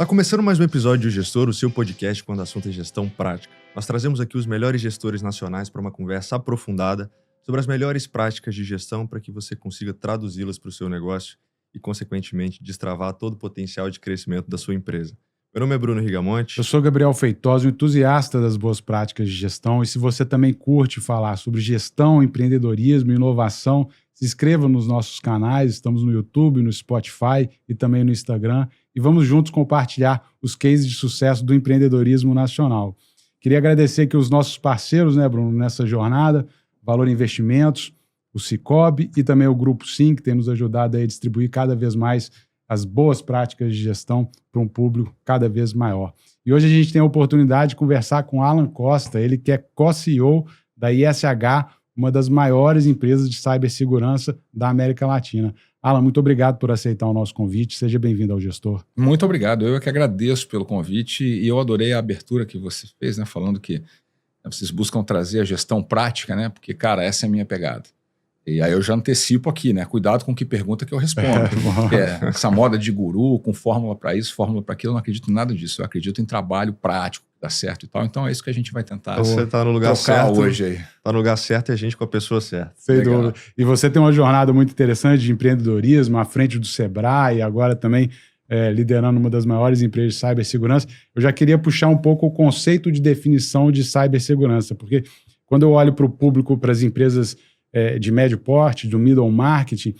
Tá começando mais um episódio de O Gestor, o seu podcast quando o assunto é gestão prática. Nós trazemos aqui os melhores gestores nacionais para uma conversa aprofundada sobre as melhores práticas de gestão para que você consiga traduzi-las para o seu negócio e, consequentemente, destravar todo o potencial de crescimento da sua empresa. Meu nome é Bruno Rigamonte. Eu sou Gabriel Feitosa, um entusiasta das boas práticas de gestão. E se você também curte falar sobre gestão, empreendedorismo, inovação, se inscreva nos nossos canais. Estamos no YouTube, no Spotify e também no Instagram. E vamos juntos compartilhar os cases de sucesso do empreendedorismo nacional. Queria agradecer aqui os nossos parceiros, né, Bruno, nessa jornada, Valor Investimentos, o Cicobi e também o Grupo Sim, que tem nos ajudado a distribuir cada vez mais as boas práticas de gestão para um público cada vez maior. E hoje a gente tem a oportunidade de conversar com Alan Costa, ele que é co-CEO da ISH, uma das maiores empresas de cibersegurança da América Latina. Alan, muito obrigado por aceitar o nosso convite. Seja bem-vindo ao Gestor. Muito obrigado. Eu é que agradeço pelo convite e eu adorei a abertura que você fez, né, falando que vocês buscam trazer a gestão prática, né? Porque, cara, essa é a minha pegada. E aí eu já antecipo aqui, né? Cuidado com que pergunta que eu respondo. Essa moda de guru, com fórmula para isso, fórmula para aquilo, eu não acredito em nada disso. Eu acredito em trabalho prático, que dá certo e tal. Então é isso que a gente vai tentar Você está no lugar certo hoje aí. Está no lugar certo e a gente com a pessoa certa. Sem dúvida. E você tem uma jornada muito interessante de empreendedorismo à frente do Sebrae, agora também liderando uma das maiores empresas de cibersegurança. Eu já queria puxar um pouco o conceito de definição de cibersegurança, porque quando eu olho para o público, para as empresas de médio porte, do middle market,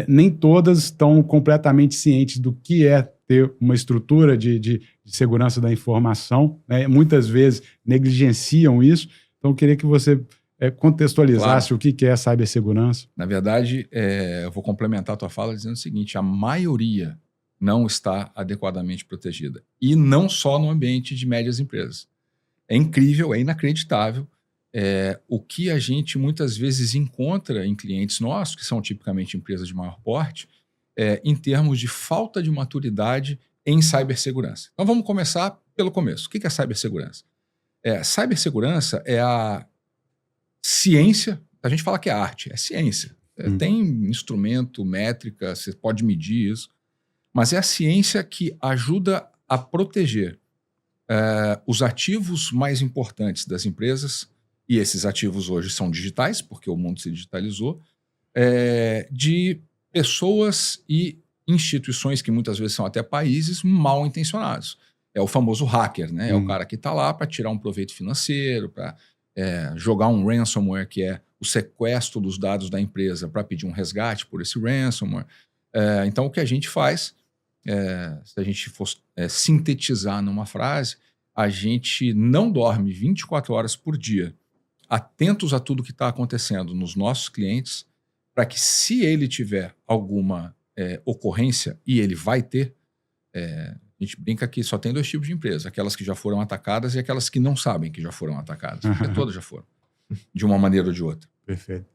nem todas estão completamente cientes do que é ter uma estrutura de segurança da informação, né? Muitas vezes negligenciam isso. Então, eu queria que você contextualizasse claro. O que é cibersegurança. Na verdade, eu vou complementar a tua fala dizendo o seguinte, a maioria não está adequadamente protegida. E não só no ambiente de médias empresas. É incrível, é inacreditável o que a gente muitas vezes encontra em clientes nossos, que são tipicamente empresas de maior porte, em termos de falta de maturidade em cibersegurança. Então vamos começar pelo começo. O que é cibersegurança? Cibersegurança é a ciência, a gente fala que é arte, é ciência. Tem instrumento, métrica, você pode medir isso, mas é a ciência que ajuda a proteger os ativos mais importantes das empresas, e esses ativos hoje são digitais, porque o mundo se digitalizou, de pessoas e instituições que muitas vezes são até países mal intencionados. É o famoso hacker, né? É o cara que está lá para tirar um proveito financeiro, para jogar um ransomware, que é o sequestro dos dados da empresa para pedir um resgate por esse ransomware. Então, o que a gente faz, se a gente fosse sintetizar numa frase, a gente não dorme 24 horas por dia, atentos a tudo que está acontecendo nos nossos clientes, para que se ele tiver alguma ocorrência, e ele vai ter, a gente brinca que só tem dois tipos de empresa, aquelas que já foram atacadas e aquelas que não sabem que já foram atacadas, porque todas já foram, de uma maneira ou de outra. Perfeito.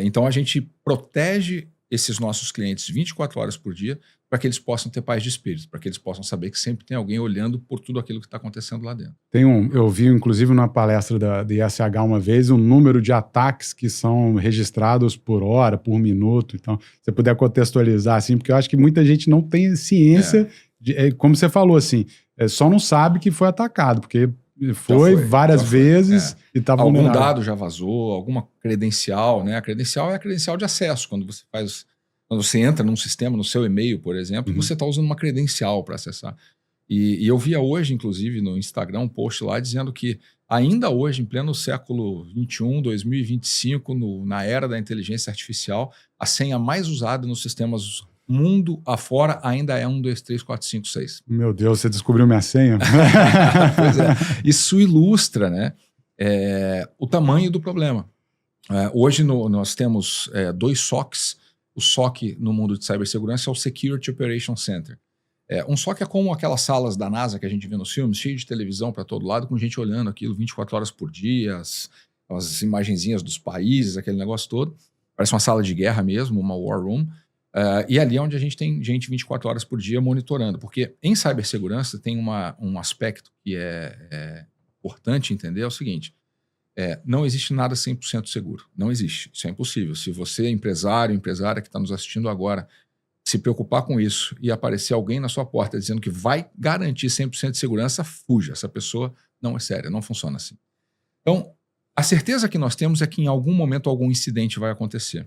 Então a gente protege esses nossos clientes 24 horas por dia para que eles possam ter paz de espírito, para que eles possam saber que sempre tem alguém olhando por tudo aquilo que está acontecendo lá dentro. Eu vi, inclusive, numa palestra da ISH uma vez, um número de ataques que são registrados por hora, por minuto. Então, se você puder contextualizar, assim, porque eu acho que muita gente não tem ciência, como você falou, assim, só não sabe que foi atacado, porque foi várias vezes e estava vulnerável. Algum dado já vazou, alguma credencial, né? A credencial é a credencial de acesso, quando você entra num sistema, no seu e-mail, por exemplo, você está usando uma credencial para acessar. E eu via hoje, inclusive, no Instagram, um post lá dizendo que ainda hoje, em pleno século XXI, 2025, na era da inteligência artificial, a senha mais usada nos sistemas mundo afora ainda é 1, 2, 3, 4, 5, 6. Meu Deus, você descobriu minha senha? Pois é. Isso ilustra, né, o tamanho do problema. Hoje nós temos 2 SOCs. O SOC no mundo de cibersegurança é o Security Operations Center. Um SOC é como aquelas salas da NASA que a gente vê nos filmes, cheio de televisão para todo lado, com gente olhando aquilo 24 horas por dia, as imagenzinhas dos países, aquele negócio todo. Parece uma sala de guerra mesmo, uma war room. E ali é onde a gente tem gente 24 horas por dia monitorando. Porque em cibersegurança tem um aspecto que é importante entender, é o seguinte. Não existe nada 100% seguro. Não existe. Isso é impossível. Se você, empresária que está nos assistindo agora, se preocupar com isso e aparecer alguém na sua porta dizendo que vai garantir 100% de segurança, fuja. Essa pessoa não é séria, não funciona assim. Então, a certeza que nós temos é que em algum momento algum incidente vai acontecer.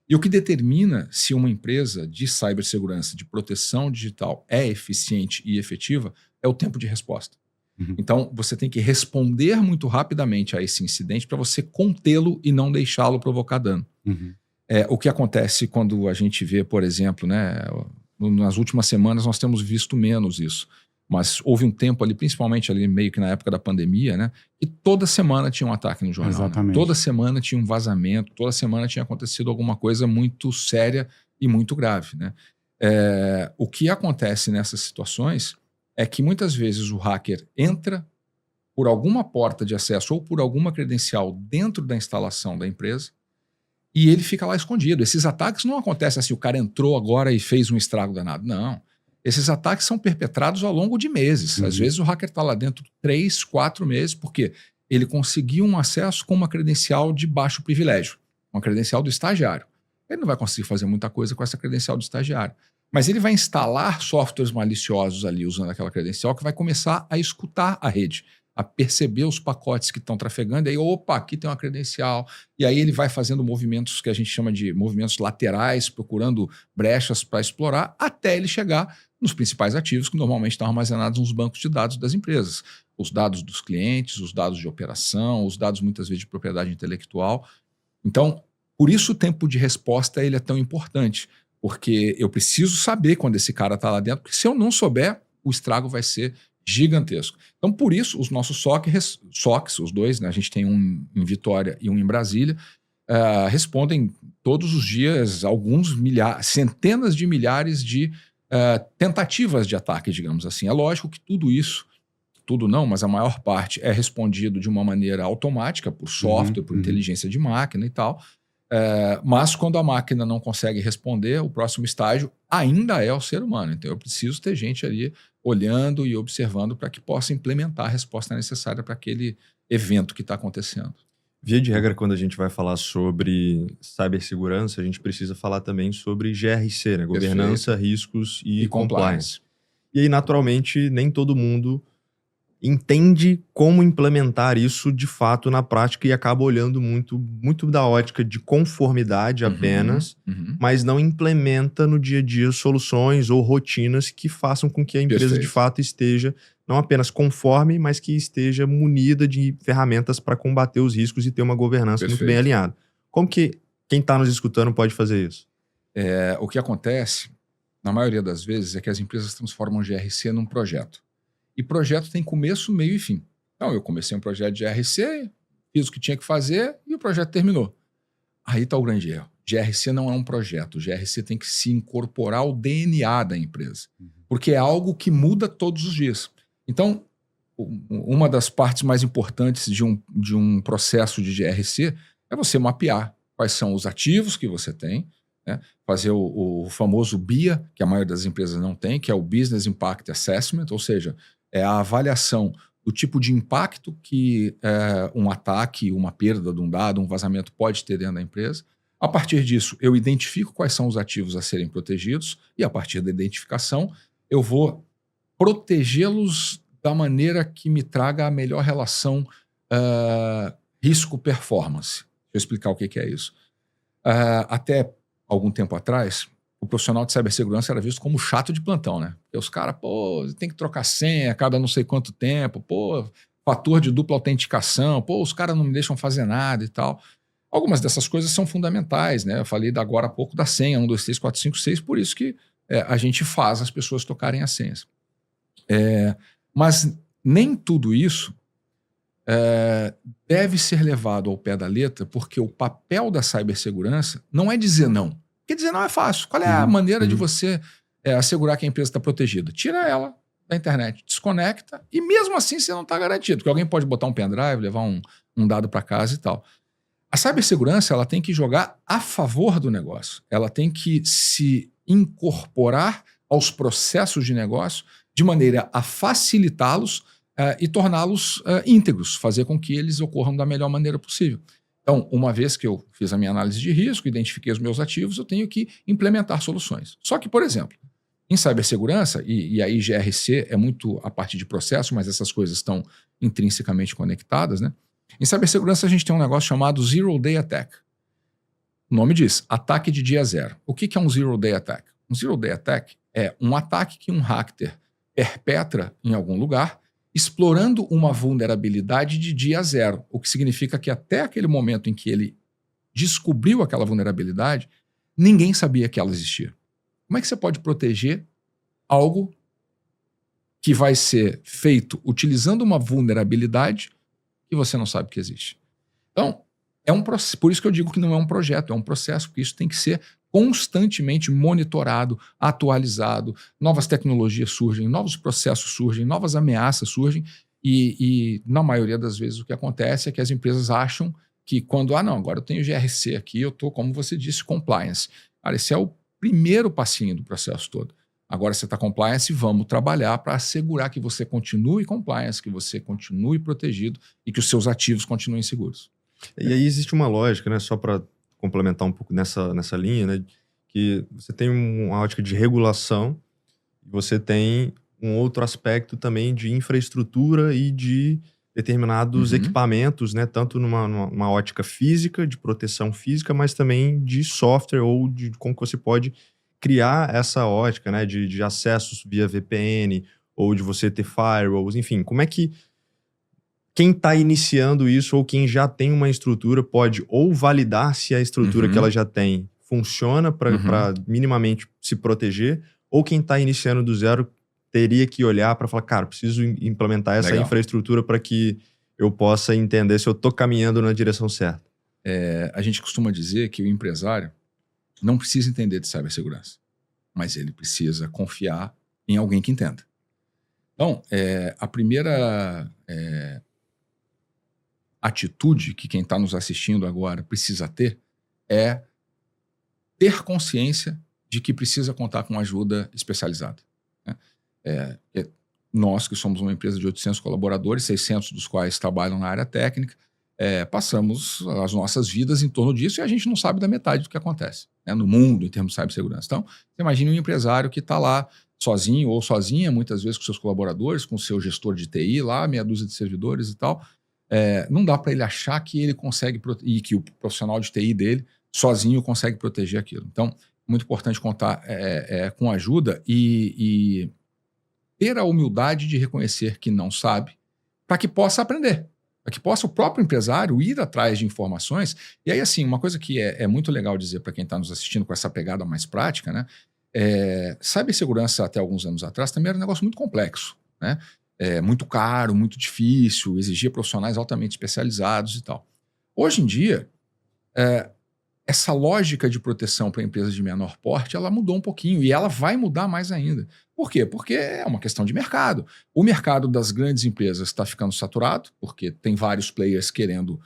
E o que determina se uma empresa de cibersegurança, de proteção digital é eficiente e efetiva é o tempo de resposta. Então, você tem que responder muito rapidamente a esse incidente para você contê-lo e não deixá-lo provocar dano. O que acontece quando a gente vê, por exemplo, né, nas últimas semanas nós temos visto menos isso, mas houve um tempo ali, principalmente ali meio que na época da pandemia, né, que toda semana tinha um ataque no jornal. Né? Toda semana tinha um vazamento, toda semana tinha acontecido alguma coisa muito séria e muito grave. Né? O que acontece nessas situações é que muitas vezes o hacker entra por alguma porta de acesso ou por alguma credencial dentro da instalação da empresa e ele fica lá escondido. Esses ataques não acontecem assim, o cara entrou agora e fez um estrago danado. Não. Esses ataques são perpetrados ao longo de meses. Às vezes o hacker está lá dentro 3, 4 meses, porque ele conseguiu um acesso com uma credencial de baixo privilégio, uma credencial do estagiário. Ele não vai conseguir fazer muita coisa com essa credencial do estagiário. Mas ele vai instalar softwares maliciosos ali usando aquela credencial que vai começar a escutar a rede, a perceber os pacotes que estão trafegando, e aí, opa, aqui tem uma credencial, e aí ele vai fazendo movimentos que a gente chama de movimentos laterais, procurando brechas para explorar, até ele chegar nos principais ativos que normalmente estão armazenados nos bancos de dados das empresas. Os dados dos clientes, os dados de operação, os dados muitas vezes de propriedade intelectual. Então, por isso o tempo de resposta ele é tão importante, porque eu preciso saber quando esse cara está lá dentro, porque se eu não souber, o estrago vai ser gigantesco. Então, por isso, os nossos SOCs, os dois, né, a gente tem um em Vitória e um em Brasília, respondem todos os dias centenas de milhares de tentativas de ataque, digamos assim. É lógico que tudo não, mas a maior parte é respondido de uma maneira automática, por software, por inteligência de máquina e tal. Mas quando a máquina não consegue responder, o próximo estágio ainda é o ser humano. Então eu preciso ter gente ali olhando e observando para que possa implementar a resposta necessária para aquele evento que está acontecendo. Via de regra, quando a gente vai falar sobre cibersegurança, a gente precisa falar também sobre GRC, né? Governança, riscos e compliance. E aí, naturalmente, nem todo mundo entende como implementar isso de fato na prática e acaba olhando muito da ótica de conformidade apenas, mas não implementa no dia a dia soluções ou rotinas que façam com que a empresa de fato esteja não apenas conforme, mas que esteja munida de ferramentas para combater os riscos e ter uma governança muito bem alinhada. Como que quem está nos escutando pode fazer isso? O que acontece, na maioria das vezes, é que as empresas transformam o GRC num projeto. E projeto tem começo, meio e fim. Então, eu comecei um projeto de GRC, fiz o que tinha que fazer e o projeto terminou. Aí está o grande erro. GRC não é um projeto. O GRC tem que se incorporar ao DNA da empresa. Porque é algo que muda todos os dias. Então, uma das partes mais importantes de um processo de GRC é você mapear quais são os ativos que você tem, né? Fazer o famoso BIA, que a maioria das empresas não tem, que é o Business Impact Assessment, ou seja, é a avaliação do tipo de impacto que um ataque, uma perda de um dado, um vazamento pode ter dentro da empresa. A partir disso, eu identifico quais são os ativos a serem protegidos e, a partir da identificação, eu vou protegê-los da maneira que me traga a melhor relação risco-performance. Deixa eu explicar o que é isso. Até algum tempo atrás, o profissional de cibersegurança era visto como chato de plantão, né? Porque os caras, tem que trocar senha a cada não sei quanto tempo, fator de dupla autenticação, os caras não me deixam fazer nada e tal. Algumas dessas coisas são fundamentais, né? Eu falei agora há pouco da senha, 1, 2, 3, 4, 5, 6, por isso que a gente faz as pessoas tocarem as senhas. Mas nem tudo isso deve ser levado ao pé da letra, porque o papel da cibersegurança não é dizer não. Porque dizer não é fácil. Qual é a maneira de você assegurar que a empresa está protegida? Tira ela da internet, desconecta, e mesmo assim você não está garantido, porque alguém pode botar um pendrive, levar um dado para casa e tal. A cibersegurança ela tem que jogar a favor do negócio. Ela tem que se incorporar aos processos de negócio de maneira a facilitá-los e torná-los íntegros, fazer com que eles ocorram da melhor maneira possível. Então, uma vez que eu fiz a minha análise de risco, identifiquei os meus ativos, eu tenho que implementar soluções. Só que, por exemplo, em cibersegurança, e aí GRC é muito a parte de processo, mas essas coisas estão intrinsecamente conectadas, né? Em cibersegurança a gente tem um negócio chamado Zero Day Attack. O nome diz, ataque de dia zero. O que é um Zero Day Attack? Um Zero Day Attack é um ataque que um hacker perpetra em algum lugar, explorando uma vulnerabilidade de dia zero, o que significa que até aquele momento em que ele descobriu aquela vulnerabilidade, ninguém sabia que ela existia. Como é que você pode proteger algo que vai ser feito utilizando uma vulnerabilidade que você não sabe que existe? Então, por isso que eu digo que não é um projeto, é um processo, porque isso tem que ser constantemente monitorado, atualizado, novas tecnologias surgem, novos processos surgem, novas ameaças surgem, e na maioria das vezes o que acontece é que as empresas acham que quando, não, agora eu tenho GRC aqui, eu estou, como você disse, compliance. Cara, esse é o primeiro passinho do processo todo. Agora você está compliance, vamos trabalhar para assegurar que você continue compliance, que você continue protegido e que os seus ativos continuem seguros. E aí existe uma lógica, né, só para complementar um pouco nessa linha, né, que você tem uma ótica de regulação, você tem um outro aspecto também de infraestrutura e de determinados equipamentos, né, tanto numa ótica física, de proteção física, mas também de software ou de como que você pode criar essa ótica, né, de acessos via VPN ou de você ter firewalls, enfim, como é que quem está iniciando isso ou quem já tem uma estrutura pode ou validar se a estrutura que ela já tem funciona para minimamente se proteger, ou quem está iniciando do zero teria que olhar para falar, cara, preciso implementar essa infraestrutura para que eu possa entender se eu estou caminhando na direção certa. A gente costuma dizer que o empresário não precisa entender de cibersegurança, mas ele precisa confiar em alguém que entenda. Então, a primeira atitude que quem está nos assistindo agora precisa ter é ter consciência de que precisa contar com ajuda especializada. Né? Nós, que somos uma empresa de 800 colaboradores, 600 dos quais trabalham na área técnica, passamos as nossas vidas em torno disso e a gente não sabe da metade do que acontece, né, no mundo em termos de cibersegurança. Então, você imagina um empresário que está lá sozinho ou sozinha, muitas vezes com seus colaboradores, com o seu gestor de TI lá, meia dúzia de servidores e tal. Não dá para ele achar que ele consegue e que o profissional de TI dele sozinho consegue proteger aquilo. Então, muito importante contar com ajuda e ter a humildade de reconhecer que não sabe, para que possa aprender, para que possa o próprio empresário ir atrás de informações. E aí, assim, uma coisa que é muito legal dizer para quem está nos assistindo com essa pegada mais prática, né? Cibersegurança até alguns anos atrás também era um negócio muito complexo, né? Muito caro, muito difícil, exigia profissionais altamente especializados e tal. Hoje em dia, essa lógica de proteção para empresas de menor porte, ela mudou um pouquinho e ela vai mudar mais ainda. Por quê? Porque é uma questão de mercado. O mercado das grandes empresas está ficando saturado, porque tem vários players querendo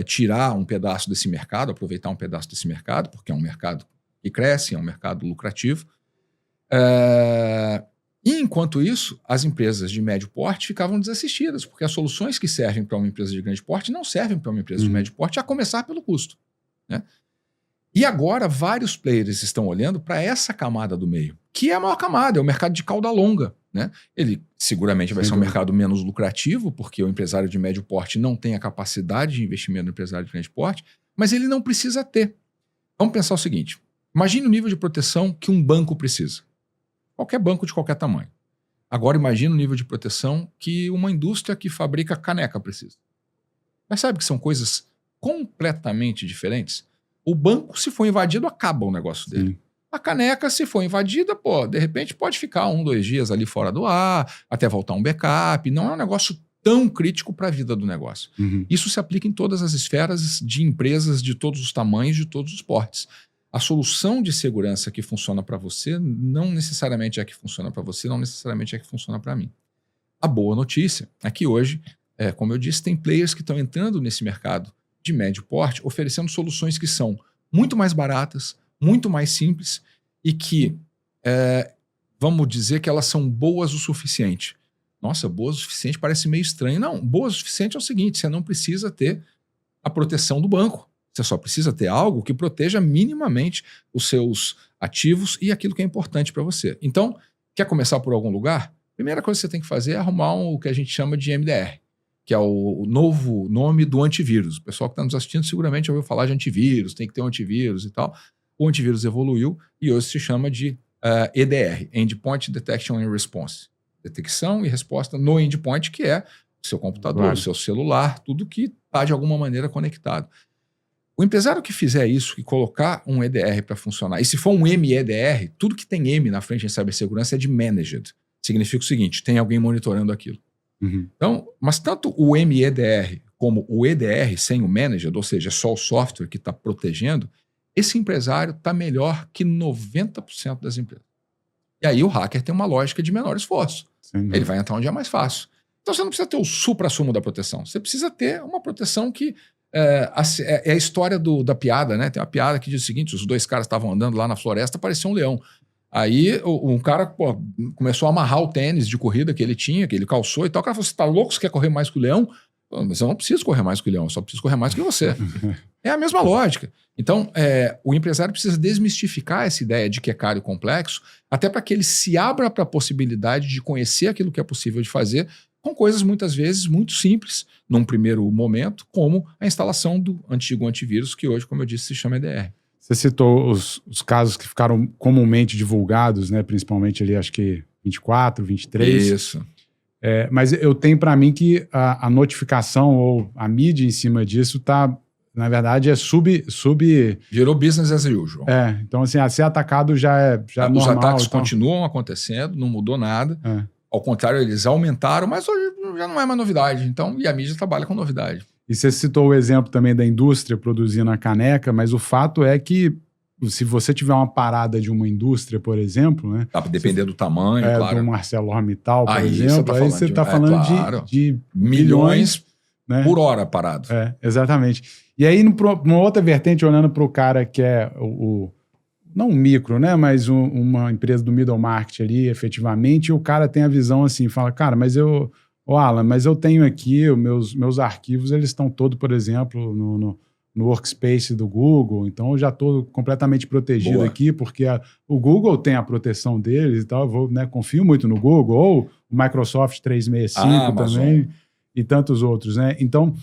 tirar um pedaço desse mercado, aproveitar um pedaço desse mercado, porque é um mercado que cresce, é um mercado lucrativo. E, enquanto isso, as empresas de médio porte ficavam desassistidas, porque as soluções que servem para uma empresa de grande porte não servem para uma empresa de médio porte, a começar pelo custo. Né? E agora, vários players estão olhando para essa camada do meio, que é a maior camada, é o mercado de cauda longa. Né? Ele seguramente vai ser um mercado menos lucrativo, porque o empresário de médio porte não tem a capacidade de investimento no empresário de grande porte, mas ele não precisa ter. Vamos pensar o seguinte, imagine o nível de proteção que um banco precisa. Qualquer banco de qualquer tamanho. Agora imagina o nível de proteção que uma indústria que fabrica caneca precisa. Percebe que são coisas completamente diferentes? O banco, se for invadido, acaba o negócio dele. Sim. A caneca, se for invadida, de repente pode ficar 1, 2 dias ali fora do ar, até voltar um backup. Não é um negócio tão crítico para a vida do negócio. Isso se aplica em todas as esferas de empresas de todos os tamanhos, de todos os portes. A solução de segurança que funciona para você não necessariamente é a que funciona para você, não necessariamente é a que funciona para mim. A boa notícia é que hoje, como eu disse, tem players que estão entrando nesse mercado de médio porte, oferecendo soluções que são muito mais baratas, muito mais simples e que, vamos dizer que elas são boas o suficiente. Nossa, boas o suficiente parece meio estranho. Não, boas o suficiente é o seguinte, você não precisa ter a proteção do banco. Você só precisa ter algo que proteja minimamente os seus ativos e aquilo que é importante para você. Então, quer começar por algum lugar? A primeira coisa que você tem que fazer é arrumar o que a gente chama de MDR, que é o novo nome do antivírus. O pessoal que está nos assistindo seguramente já ouviu falar de antivírus, tem que ter um antivírus e tal. O antivírus evoluiu e hoje se chama de EDR, Endpoint Detection and Response. Detecção e resposta no endpoint, que é o seu computador, claro, o seu celular, tudo que está de alguma maneira conectado. O empresário que fizer isso, que colocar um EDR para funcionar, e se for um MEDR, tudo que tem M na frente em cibersegurança é de managed. Significa o seguinte, tem alguém monitorando aquilo. Uhum. Então, mas tanto o MEDR como o EDR sem o managed, ou seja, só o software que está protegendo, esse empresário está melhor que 90% das empresas. E aí o hacker tem uma lógica de menor esforço. Ele vai entrar onde é mais fácil. Então você não precisa ter o supra-sumo da proteção. Você precisa ter uma proteção que é a história da piada, né? Tem uma piada que diz o seguinte, os dois caras estavam andando lá na floresta, apareceu um leão. Aí um cara começou a amarrar o tênis de corrida que ele tinha, que ele calçou e tal. O cara falou, você tá louco? Você quer correr mais que o leão? Mas eu não preciso correr mais que o leão, eu só preciso correr mais que você. É a mesma lógica. Então, o empresário precisa desmistificar essa ideia de que é caro e complexo, até para que ele se abra para a possibilidade de conhecer aquilo que é possível de fazer, com coisas muitas vezes muito simples, num primeiro momento, como a instalação do antigo antivírus, que hoje, como eu disse, se chama EDR. Você citou os casos que ficaram comumente divulgados, né? Principalmente ali, acho que 24, 23. Isso. Mas eu tenho para mim que a notificação ou a mídia em cima disso tá, na verdade, é sub... Virou business as usual. Então, assim, ser atacado já é normal. Os ataques então continuam acontecendo, não mudou nada. Ao contrário, eles aumentaram, mas hoje já não é mais novidade. Então, e a mídia trabalha com novidade. E você citou o exemplo também da indústria produzindo a caneca, mas o fato é que se você tiver uma parada de uma indústria, por exemplo, né? Tá, dependendo do tamanho, claro. Do ArcelorMittal, por Aí exemplo, aí você está falando claro, de milhões, né? Por hora parado. Exatamente. E aí, numa outra vertente, olhando para o cara que é não um micro, né? Mas uma empresa do middle market ali, efetivamente, e o cara tem a visão assim, fala, cara, mas Alan, mas eu tenho aqui os meus arquivos, eles estão todos, por exemplo, no workspace do Google, então eu já estou completamente protegido aqui, porque o Google tem a proteção deles e tal, eu vou, né, confio muito no Google, ou o Microsoft 365 também, e tantos outros, né? Então,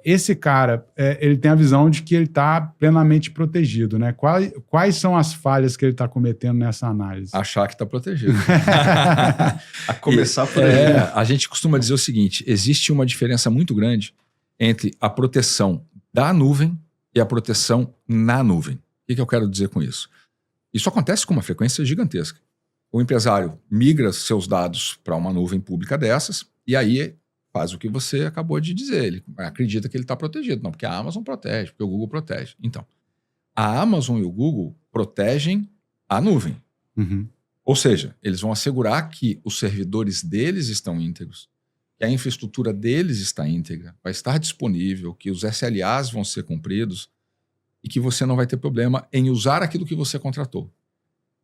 esse cara, ele tem a visão de que ele está plenamente protegido, né? Quais são as falhas que ele está cometendo nessa análise? Achar que está protegido. A começar por aí. A gente costuma dizer o seguinte, existe uma diferença muito grande entre a proteção da nuvem e a proteção na nuvem. O que eu quero dizer com isso? Isso acontece com uma frequência gigantesca. O empresário migra seus dados para uma nuvem pública dessas e aí faz o que você acabou de dizer. Ele acredita que ele está protegido. Não, porque a Amazon protege, porque o Google protege. Então, a Amazon e o Google protegem a nuvem. Uhum. Ou seja, eles vão assegurar que os servidores deles estão íntegros, que a infraestrutura deles está íntegra, vai estar disponível, que os SLAs vão ser cumpridos e que você não vai ter problema em usar aquilo que você contratou.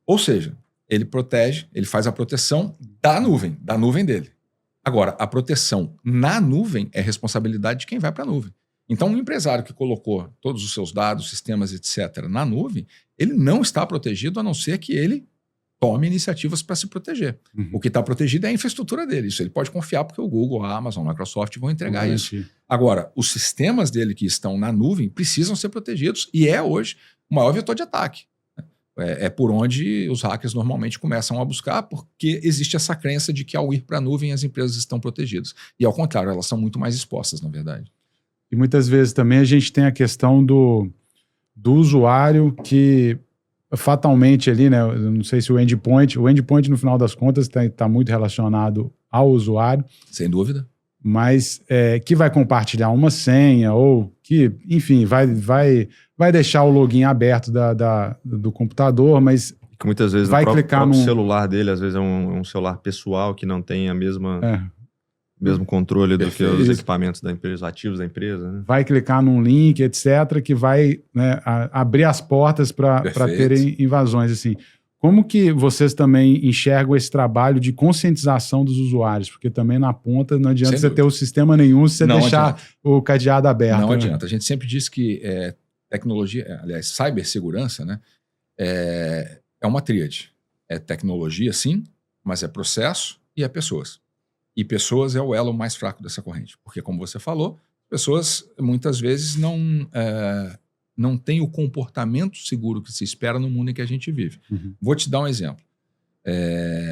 Ou seja, ele protege, ele faz a proteção da nuvem dele. Agora, a proteção na nuvem é responsabilidade de quem vai para a nuvem. Então, um empresário que colocou todos os seus dados, sistemas, etc., na nuvem, ele não está protegido a não ser que ele tome iniciativas para se proteger. Uhum. O que está protegido é a infraestrutura dele. Isso ele pode confiar porque o Google, a Amazon, a Microsoft vão entregar isso. Agora, os sistemas dele que estão na nuvem precisam ser protegidos e é hoje o maior vetor de ataque. É por onde os hackers normalmente começam a buscar, porque existe essa crença de que ao ir para a nuvem as empresas estão protegidas. E ao contrário, elas são muito mais expostas, na verdade. E muitas vezes também a gente tem a questão do usuário que fatalmente ali, né? Eu não sei se o endpoint no final das contas está muito relacionado ao usuário. Sem dúvida. Mas que vai compartilhar uma senha ou que, enfim, vai deixar o login aberto do computador, mas que muitas vezes vai no clicar celular dele, às vezes é um celular pessoal que não tem a mesmo controle do que os equipamentos da empresa, ativos da empresa. Né? Vai clicar num link, etc., que vai, né, abrir as portas para terem invasões. Assim. Como que vocês também enxergam esse trabalho de conscientização dos usuários? Porque também na ponta não adianta você ter o sistema nenhum se você deixar o cadeado aberto. Não adianta. A gente sempre diz que tecnologia, aliás, cibersegurança, né, é uma tríade. É tecnologia, sim, mas é processo e é pessoas. E pessoas é o elo mais fraco dessa corrente. Porque, como você falou, pessoas muitas vezes não têm o comportamento seguro que se espera no mundo em que a gente vive. Uhum. Vou te dar um exemplo.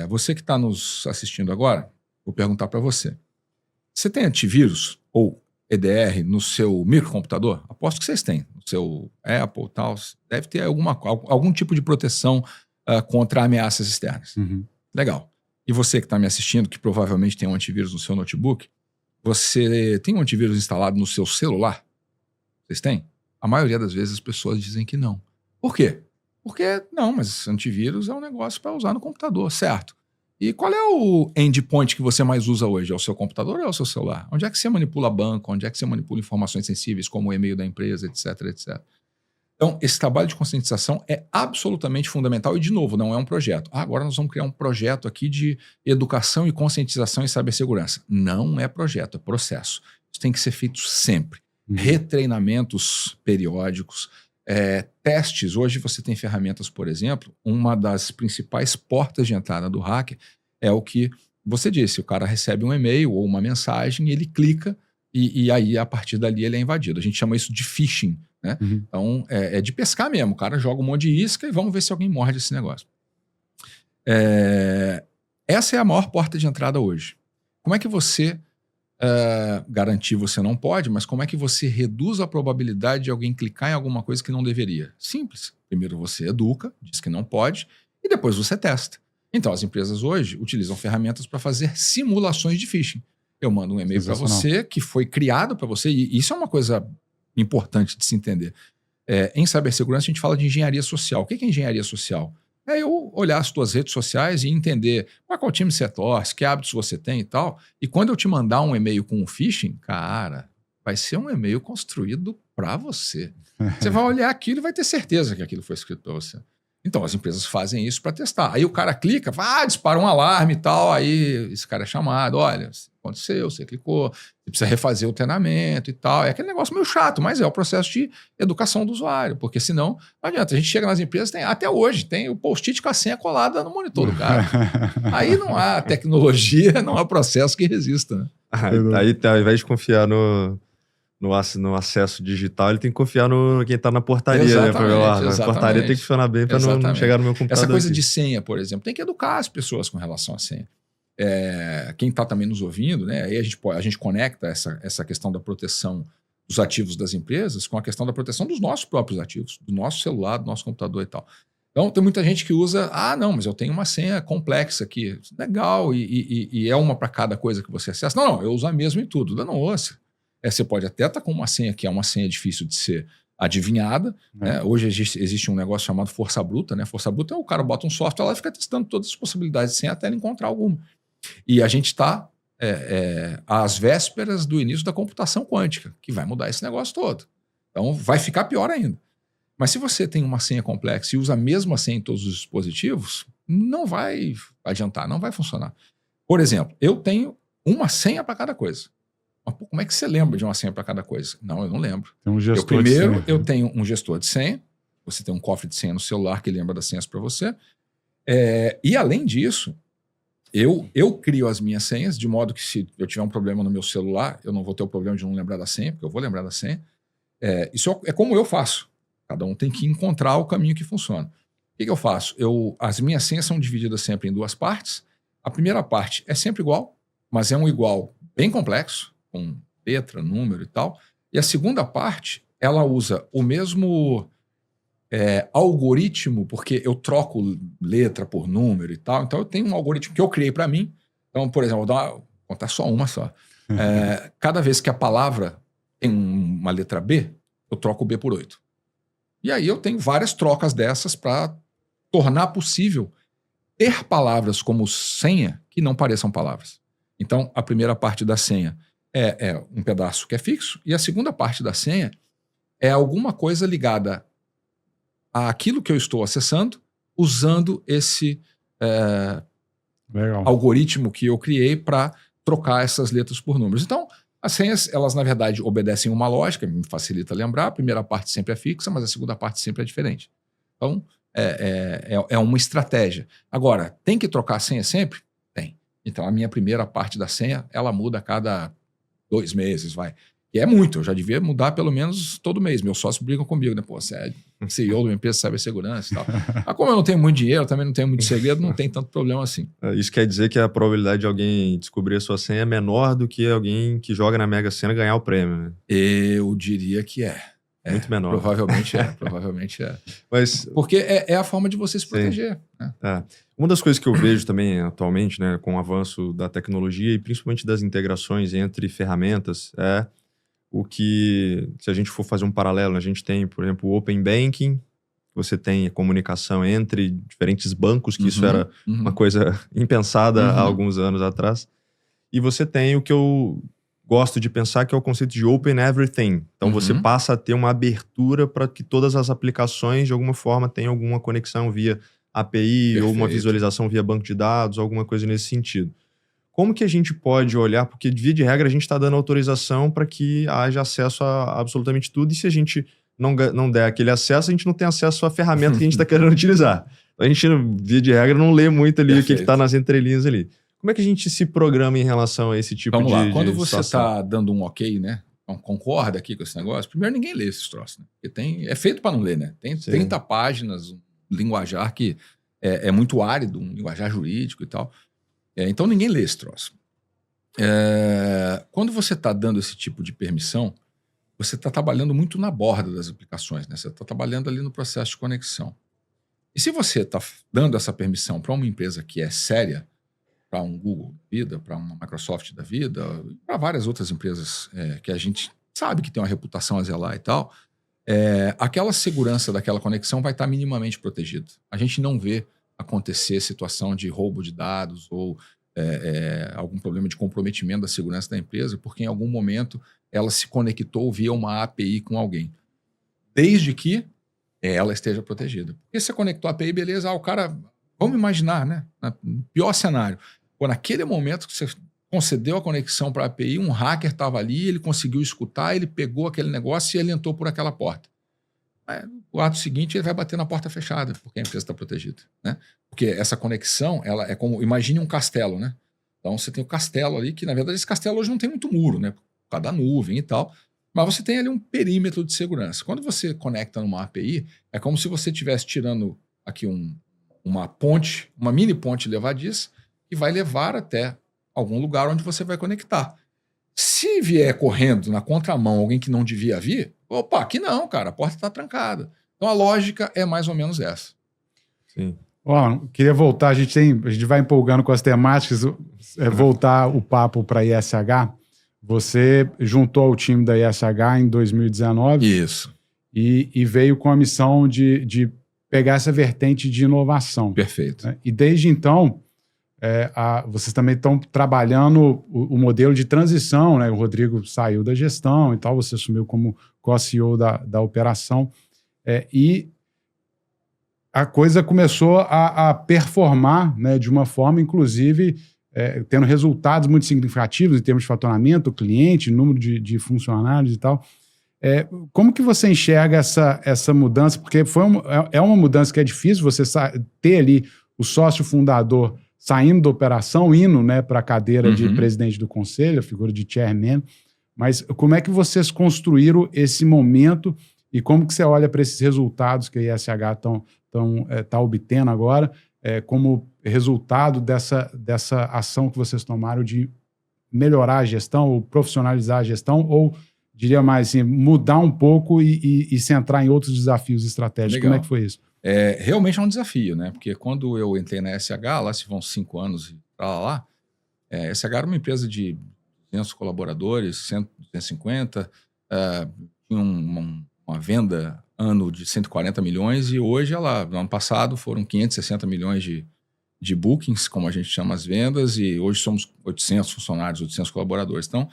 Você que está nos assistindo agora, vou perguntar para você. Você tem antivírus ou EDR no seu microcomputador? Aposto que vocês têm. No seu Apple e tal. Deve ter algum tipo de proteção contra ameaças externas. Uhum. Legal. E você que está me assistindo, que provavelmente tem um antivírus no seu notebook, você tem um antivírus instalado no seu celular? Vocês têm? A maioria das vezes as pessoas dizem que não. Por quê? Porque, não, mas antivírus é um negócio para usar no computador, certo? E qual é o endpoint que você mais usa hoje? É o seu computador ou é o seu celular? Onde é que você manipula banco? Onde é que você manipula informações sensíveis, como o e-mail da empresa, etc, etc. Então, esse trabalho de conscientização é absolutamente fundamental e, de novo, não é um projeto. Agora nós vamos criar um projeto aqui de educação e conscientização em cibersegurança. Não é projeto, é processo. Isso tem que ser feito sempre. Retreinamentos periódicos, testes. Hoje você tem ferramentas, por exemplo, uma das principais portas de entrada do hacker é o que você disse, o cara recebe um e-mail ou uma mensagem e ele clica e aí, a partir dali, ele é invadido. A gente chama isso de phishing, né? Uhum. Então, é de pescar mesmo. O cara joga um monte de isca e vamos ver se alguém morde esse negócio. Essa é a maior porta de entrada hoje. Como é que você garantir você não pode, mas como é que você reduz a probabilidade de alguém clicar em alguma coisa que não deveria? Simples. Primeiro você educa, diz que não pode, e depois você testa. Então, as empresas hoje utilizam ferramentas para fazer simulações de phishing. Eu mando um e-mail para você que foi criado para você, e isso é uma coisa importante de se entender. Em cibersegurança, a gente fala de engenharia social. O que é engenharia social? É eu olhar as tuas redes sociais e entender qual time você torce, que hábitos você tem e tal. E quando eu te mandar um e-mail com um phishing, cara, vai ser um e-mail construído para você. Você vai olhar aquilo e vai ter certeza que aquilo foi escrito para você. Então, as empresas fazem isso para testar. Aí o cara clica, dispara um alarme e tal, aí esse cara é chamado, olha, aconteceu, você clicou, você precisa refazer o treinamento e tal. É aquele negócio meio chato, mas é o processo de educação do usuário, porque senão não adianta. A gente chega nas empresas, até hoje, tem o post-it com a senha colada no monitor do cara. Aí não há tecnologia, não há processo que resista. Né? Aí, ao invés de confiar no acesso digital, ele tem que confiar no quem está na portaria, exatamente, né? A portaria tem que funcionar bem para não chegar no meu computador. Essa coisa aqui. De senha, por exemplo, tem que educar as pessoas com relação à senha. Quem está também nos ouvindo, né? Aí a gente conecta essa questão da proteção dos ativos das empresas com a questão da proteção dos nossos próprios ativos, do nosso celular, do nosso computador e tal. Então, tem muita gente que usa, não, mas eu tenho uma senha complexa aqui. Legal, e é uma para cada coisa que você acessa. Não, eu uso a mesma em tudo. Não ouça. Você pode até estar com uma senha que é uma senha difícil de ser adivinhada. Né? Hoje existe um negócio chamado força bruta. Né? Força bruta é o cara bota um software lá e fica testando todas as possibilidades de senha até ele encontrar alguma. E a gente está às vésperas do início da computação quântica, que vai mudar esse negócio todo. Então vai ficar pior ainda. Mas se você tem uma senha complexa e usa a mesma senha em todos os dispositivos, não vai adiantar, não vai funcionar. Por exemplo, eu tenho uma senha para cada coisa. Mas como é que você lembra de uma senha para cada coisa? Não, eu não lembro. Tem um gestor Primeiro, de senha. eu tenho um gestor de senha. Você tem um cofre de senha no celular que lembra das senhas para você. E, além disso, eu crio as minhas senhas, de modo que se eu tiver um problema no meu celular, eu não vou ter o problema de não lembrar da senha, porque eu vou lembrar da senha. Isso é como eu faço. Cada um tem que encontrar o caminho que funciona. O que eu faço? As minhas senhas são divididas sempre em duas partes. A primeira parte é sempre igual, mas é um igual bem complexo, com letra, número e tal. E a segunda parte, ela usa o mesmo algoritmo, porque eu troco letra por número e tal. Então, eu tenho um algoritmo que eu criei para mim. Então, por exemplo, vou contar só uma só. Cada vez que a palavra tem uma letra B, eu troco o B por 8. E aí eu tenho várias trocas dessas para tornar possível ter palavras como senha que não pareçam palavras. Então, a primeira parte da senha é um pedaço que é fixo, e a segunda parte da senha é alguma coisa ligada àquilo que eu estou acessando, usando esse algoritmo que eu criei para trocar essas letras por números. Então, as senhas, elas na verdade obedecem uma lógica, me facilita lembrar. A primeira parte sempre é fixa, mas a segunda parte sempre é diferente. Então, é uma estratégia. Agora, tem que trocar a senha sempre? Tem. Então, a minha primeira parte da senha, ela muda a cada 2 meses, vai. E é muito, eu já devia mudar pelo menos todo mês. Meus sócios brigam comigo, né? Pô, você é CEO de uma empresa de cibersegurança e tal. Mas como eu não tenho muito dinheiro, também não tenho muito segredo, não tem tanto problema assim. Isso quer dizer que a probabilidade de alguém descobrir a sua senha é menor do que alguém que joga na Mega Sena ganhar o prêmio, né? Eu diria que é. Muito menor. Provavelmente é. Mas, porque é a forma de você se proteger. Né? Uma das coisas que eu vejo também atualmente, né, com o avanço da tecnologia e principalmente das integrações entre ferramentas, é o que, se a gente for fazer um paralelo, a gente tem, por exemplo, o Open Banking, você tem a comunicação entre diferentes bancos, que isso era uma coisa impensada há alguns anos atrás. E você tem o que eu gosto de pensar, que é o conceito de Open Everything. Então você passa a ter uma abertura para que todas as aplicações, de alguma forma, tenham alguma conexão via API, ou uma visualização via banco de dados, alguma coisa nesse sentido. Como que a gente pode olhar? Porque, via de regra, a gente está dando autorização para que haja acesso a absolutamente tudo, e se a gente não der aquele acesso, a gente não tem acesso à ferramenta que a gente está querendo utilizar. Então, a gente, via de regra, não lê muito ali o que está nas entrelinhas ali. Como é que a gente se programa em relação a esse tipo de situação? Quando você está dando um ok, né? Então, concorda aqui com esse negócio? Primeiro, ninguém lê esses troços, né? Porque é feito para não ler, né? Tem 30 páginas, um linguajar que é muito árido, um linguajar jurídico e tal. Então, ninguém lê esse troço. Quando você está dando esse tipo de permissão, você está trabalhando muito na borda das aplicações, né? Você está trabalhando ali no processo de conexão. E se você está dando essa permissão para uma empresa que é séria, para um Google da vida, para uma Microsoft da vida, para várias outras empresas que a gente sabe que tem uma reputação a zelar e tal, aquela segurança daquela conexão vai estar minimamente protegida. A gente não vê acontecer situação de roubo de dados ou algum problema de comprometimento da segurança da empresa, porque em algum momento ela se conectou via uma API com alguém. Desde que ela esteja protegida. Porque você conectou a API, beleza, o cara... Vamos imaginar, né? No pior cenário. Pô, naquele momento que você concedeu a conexão para a API, um hacker estava ali, ele conseguiu escutar, ele pegou aquele negócio e ele entrou por aquela porta. O ato seguinte, ele vai bater na porta fechada, porque a empresa está protegida, né? Porque essa conexão, ela é como... Imagine um castelo, né? Então, você tem o castelo ali, que na verdade esse castelo hoje não tem muito muro, né? Por causa da nuvem e tal. Mas você tem ali um perímetro de segurança. Quando você conecta numa API, é como se você estivesse tirando aqui uma ponte, uma mini ponte levadiça, e vai levar até algum lugar onde você vai conectar. Se vier correndo na contramão alguém que não devia vir, opa, aqui não, cara, a porta está trancada. Então a lógica é mais ou menos essa. Sim. Queria voltar, a gente vai empolgando com as temáticas, voltar o papo para a ISH. Você juntou ao time da ISH em 2019. Isso. E veio com a missão de pegar essa vertente de inovação. Perfeito. Né? E desde então, vocês também estão trabalhando o modelo de transição, né? O Rodrigo saiu da gestão e tal, você assumiu como co-CEO da operação. E a coisa começou a performar, né, de uma forma, inclusive, tendo resultados muito significativos em termos de faturamento, cliente, número de funcionários e tal. Como que você enxerga essa mudança? Porque é uma mudança que é difícil você ter ali o sócio fundador saindo da operação, indo, né, para a cadeira de presidente do conselho, a figura de chairman. Mas como é que vocês construíram esse momento e como que você olha para esses resultados que a ISH está obtendo agora como resultado dessa ação que vocês tomaram de melhorar a gestão ou profissionalizar a gestão ou, diria mais assim, mudar um pouco e centrar em outros desafios estratégicos? Legal. Como é que foi isso? Realmente é um desafio, né? Porque quando eu entrei na SH, lá se vão 5 anos para lá, a SH era uma empresa de 200 colaboradores, 150, tinha uma venda ano de 140 milhões e hoje no ano passado foram 560 milhões de bookings, como a gente chama as vendas, e hoje somos 800 funcionários, 800 colaboradores. Então,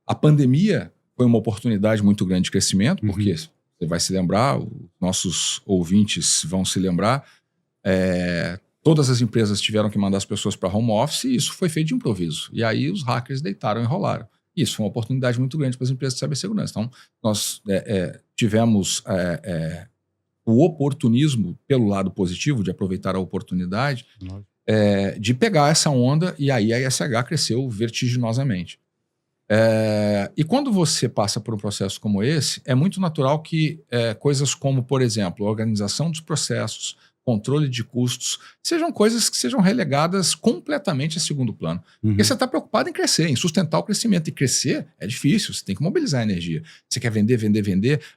a pandemia foi uma oportunidade muito grande de crescimento, porque você vai se lembrar, os nossos ouvintes vão se lembrar, Todas as empresas tiveram que mandar as pessoas para home office e isso foi feito de improviso. E aí os hackers deitaram e rolaram. Isso foi uma oportunidade muito grande para as empresas de cibersegurança. Então, nós tivemos o oportunismo, pelo lado positivo, de aproveitar a oportunidade, de pegar essa onda, e aí a ISH cresceu vertiginosamente. E quando você passa por um processo como esse, é muito natural que coisas como, por exemplo, a organização dos processos, controle de custos, sejam coisas que sejam relegadas completamente a segundo plano. Porque você está preocupado em crescer, em sustentar o crescimento. E crescer é difícil, você tem que mobilizar a energia. Você quer vender,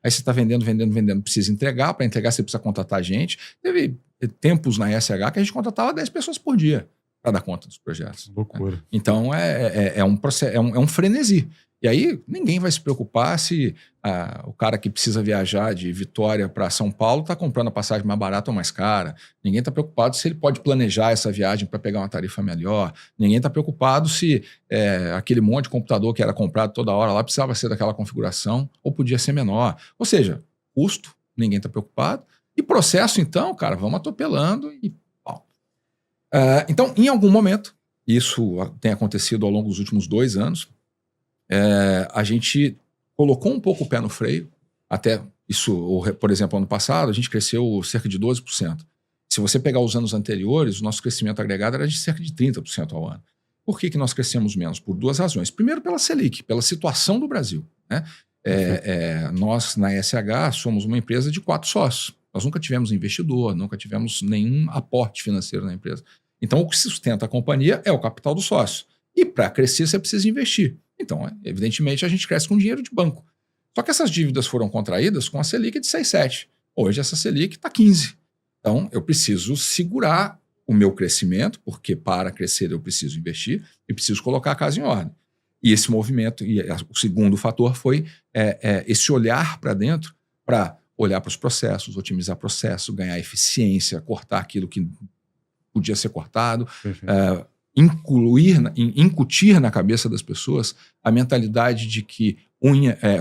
aí você está vendendo, precisa entregar. Para entregar, você precisa contratar gente. Teve tempos na ISH que a gente contratava 10 pessoas por dia para dar conta dos projetos. Loucura. Então, é um frenesi. E aí, ninguém vai se preocupar se o cara que precisa viajar de Vitória para São Paulo está comprando a passagem mais barata ou mais cara. Ninguém está preocupado se ele pode planejar essa viagem para pegar uma tarifa melhor. Ninguém está preocupado se aquele monte de computador que era comprado toda hora lá precisava ser daquela configuração ou podia ser menor. Ou seja, custo, ninguém está preocupado. E processo, então, cara, vamos atropelando e pau. Então, em algum momento, isso tem acontecido ao longo dos últimos 2 anos, a gente colocou um pouco o pé no freio, até isso, por exemplo, ano passado, a gente cresceu cerca de 12%. Se você pegar os anos anteriores, o nosso crescimento agregado era de cerca de 30% ao ano. Por que nós crescemos menos? Por 2 razões. Primeiro, pela Selic, pela situação do Brasil, né? Nós, na ISH, somos uma empresa de 4 sócios. Nós nunca tivemos investidor, nunca tivemos nenhum aporte financeiro na empresa. Então, o que sustenta a companhia é o capital do sócio. E para crescer, você precisa investir. Então, evidentemente, a gente cresce com dinheiro de banco. Só que essas dívidas foram contraídas com a Selic de 6,7. Hoje, essa Selic está 15. Então, eu preciso segurar o meu crescimento, porque para crescer eu preciso investir e preciso colocar a casa em ordem. E esse movimento, o segundo fator foi esse olhar para dentro, para olhar para os processos, otimizar processo, ganhar eficiência, cortar aquilo que podia ser cortado, incutir na cabeça das pessoas a mentalidade de que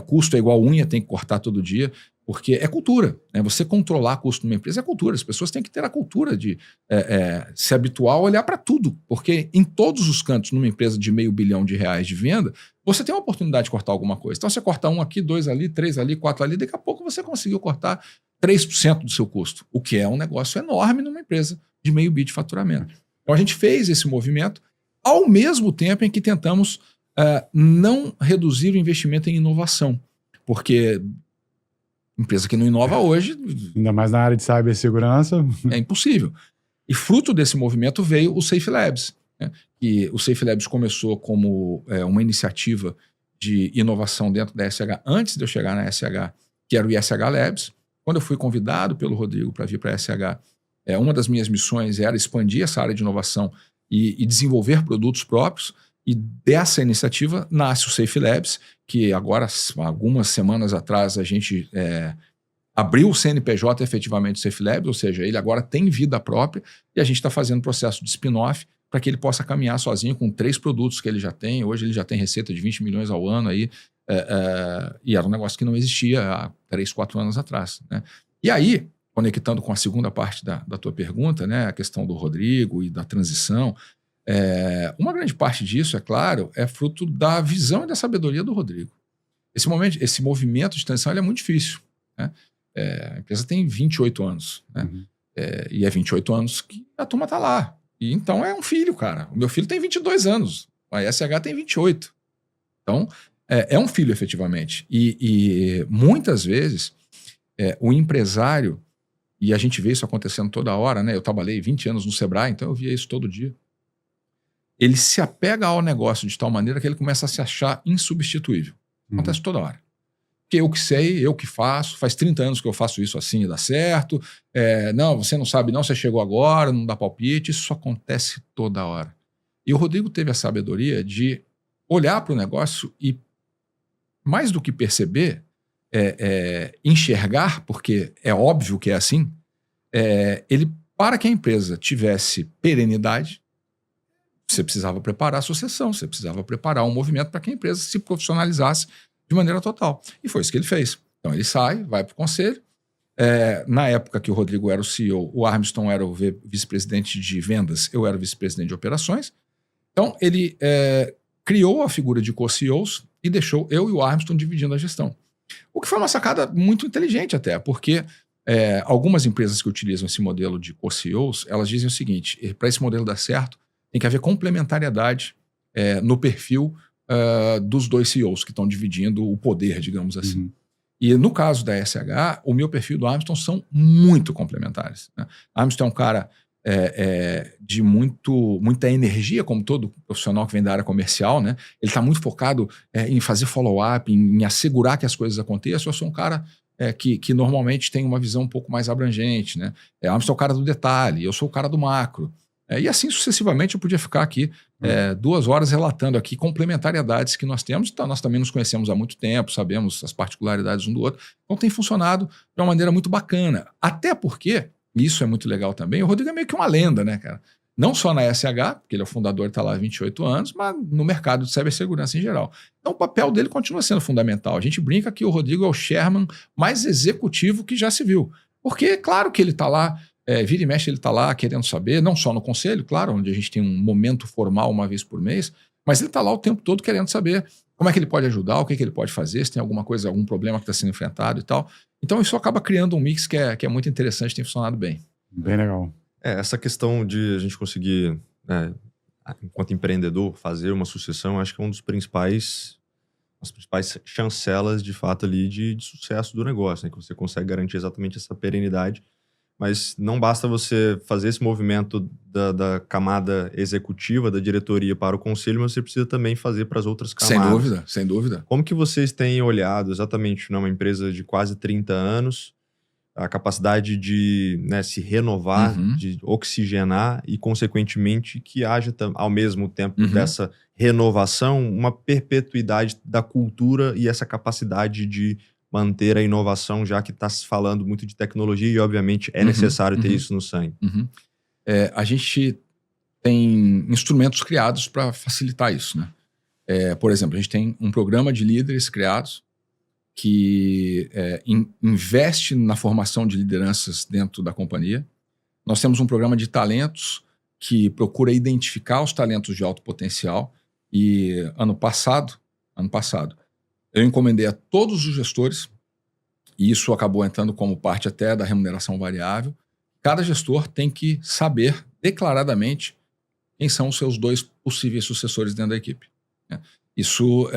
custo é igual unha, tem que cortar todo dia, porque é cultura. Né? Você controlar custo numa empresa é cultura. As pessoas têm que ter a cultura de se habituar a olhar para tudo, porque em todos os cantos, numa empresa de R$500 bilhão de venda, você tem uma oportunidade de cortar alguma coisa. Então você corta 1 aqui, 2 ali, 3 ali, 4 ali, daqui a pouco você conseguiu cortar 3% do seu custo, o que é um negócio enorme numa empresa de R$500 bilhão de faturamento. Então a gente fez esse movimento ao mesmo tempo em que tentamos não reduzir o investimento em inovação, porque empresa que não inova hoje... Ainda mais na área de cibersegurança. É impossível. E fruto desse movimento veio o Safe Labs. Né? E o Safe Labs começou como uma iniciativa de inovação dentro da ISH antes de eu chegar na ISH, que era o ISH Labs. Quando eu fui convidado pelo Rodrigo para vir para a ISH, uma das minhas missões era expandir essa área de inovação e desenvolver produtos próprios. E dessa iniciativa nasce o Safe Labs, que agora, algumas semanas atrás, a gente abriu o CNPJ efetivamente do Safe Labs, ou seja, ele agora tem vida própria e a gente está fazendo um processo de spin-off para que ele possa caminhar sozinho com 3 produtos que ele já tem. Hoje ele já tem receita de 20 milhões ao ano aí, e era um negócio que não existia há 3, 4 anos atrás. Né? E aí, conectando com a segunda parte da tua pergunta, né, a questão do Rodrigo e da transição, uma grande parte disso, é claro, é fruto da visão e da sabedoria do Rodrigo. Esse movimento de transição ele é muito difícil. Né? A empresa tem 28 anos. Né? E é 28 anos que a turma está lá. E então é um filho, cara. O meu filho tem 22 anos. A ISH tem 28. Então, é um filho, efetivamente. E muitas vezes, o empresário, e a gente vê isso acontecendo toda hora, né? Eu trabalhei 20 anos no Sebrae, então eu via isso todo dia. Ele se apega ao negócio de tal maneira que ele começa a se achar insubstituível. Acontece toda hora. Porque eu que sei, eu que faço, faz 30 anos que eu faço isso assim e dá certo. Não, você não sabe não, você chegou agora, não dá palpite. Isso acontece toda hora. E o Rodrigo teve a sabedoria de olhar para o negócio e, mais do que perceber, enxergar, porque é óbvio que é assim, ele, para que a empresa tivesse perenidade, você precisava preparar a sucessão, você precisava preparar um movimento para que a empresa se profissionalizasse de maneira total. E foi isso que ele fez. Então ele sai, vai para o conselho, Na época que o Rodrigo era o CEO, o Armstrong era o vice-presidente de vendas, eu era o vice-presidente de operações. Então, ele criou a figura de co-CEOs e deixou eu e o Armstrong dividindo a gestão. O que foi uma sacada muito inteligente até, porque algumas empresas que utilizam esse modelo de co-CEOs, elas dizem o seguinte, para esse modelo dar certo, tem que haver complementariedade no perfil dos dois CEOs que estão dividindo o poder, digamos assim. Uhum. E no caso da SH, o meu perfil do Armstrong são muito complementares. Né? Armstrong é um cara de muita energia, como todo profissional que vem da área comercial, né? Ele está muito focado em fazer follow-up, em assegurar que as coisas aconteçam. Eu sou um cara que normalmente tem uma visão um pouco mais abrangente. Né? Armstrong é o cara do detalhe, eu sou o cara do macro. E assim sucessivamente eu podia ficar aqui 2 horas relatando aqui complementariedades que nós temos. Então, nós também nos conhecemos há muito tempo, sabemos as particularidades um do outro. Então tem funcionado de uma maneira muito bacana. Até porque, isso é muito legal também, o Rodrigo é meio que uma lenda, né, cara? Não só na SH, porque ele é o fundador e está lá há 28 anos, mas no mercado de cibersegurança em geral. Então o papel dele continua sendo fundamental. A gente brinca que o Rodrigo é o chairman mais executivo que já se viu. Porque, claro que ele está lá, vira e mexe ele está lá querendo saber, não só no conselho, claro, onde a gente tem um momento formal uma vez por mês, mas ele está lá o tempo todo querendo saber como é que ele pode ajudar, o que ele pode fazer, se tem alguma coisa, algum problema que está sendo enfrentado e tal. Então isso acaba criando um mix que é muito interessante, tem funcionado bem. Bem legal. Essa questão de a gente conseguir, enquanto empreendedor, fazer uma sucessão, acho que é as principais chancelas, de fato, ali de sucesso do negócio, né? Que você consegue garantir exatamente essa perenidade. Mas não basta você fazer esse movimento da camada executiva, da diretoria para o conselho, mas você precisa também fazer para as outras camadas. Sem dúvida, sem dúvida. Como que vocês têm olhado exatamente numa empresa de quase 30 anos, a capacidade de se renovar, de oxigenar e, consequentemente, que haja, ao mesmo tempo dessa renovação, uma perpetuidade da cultura e essa capacidade de manter a inovação, já que está se falando muito de tecnologia e, obviamente, é necessário ter isso no sangue. A gente tem instrumentos criados para facilitar isso, né? Por exemplo, a gente tem um programa de líderes criados que investe na formação de lideranças dentro da companhia. Nós temos um programa de talentos que procura identificar os talentos de alto potencial e ano passado, eu encomendei a todos os gestores, e isso acabou entrando como parte até da remuneração variável. Cada gestor tem que saber declaradamente quem são os seus 2 possíveis sucessores dentro da equipe. Né? Isso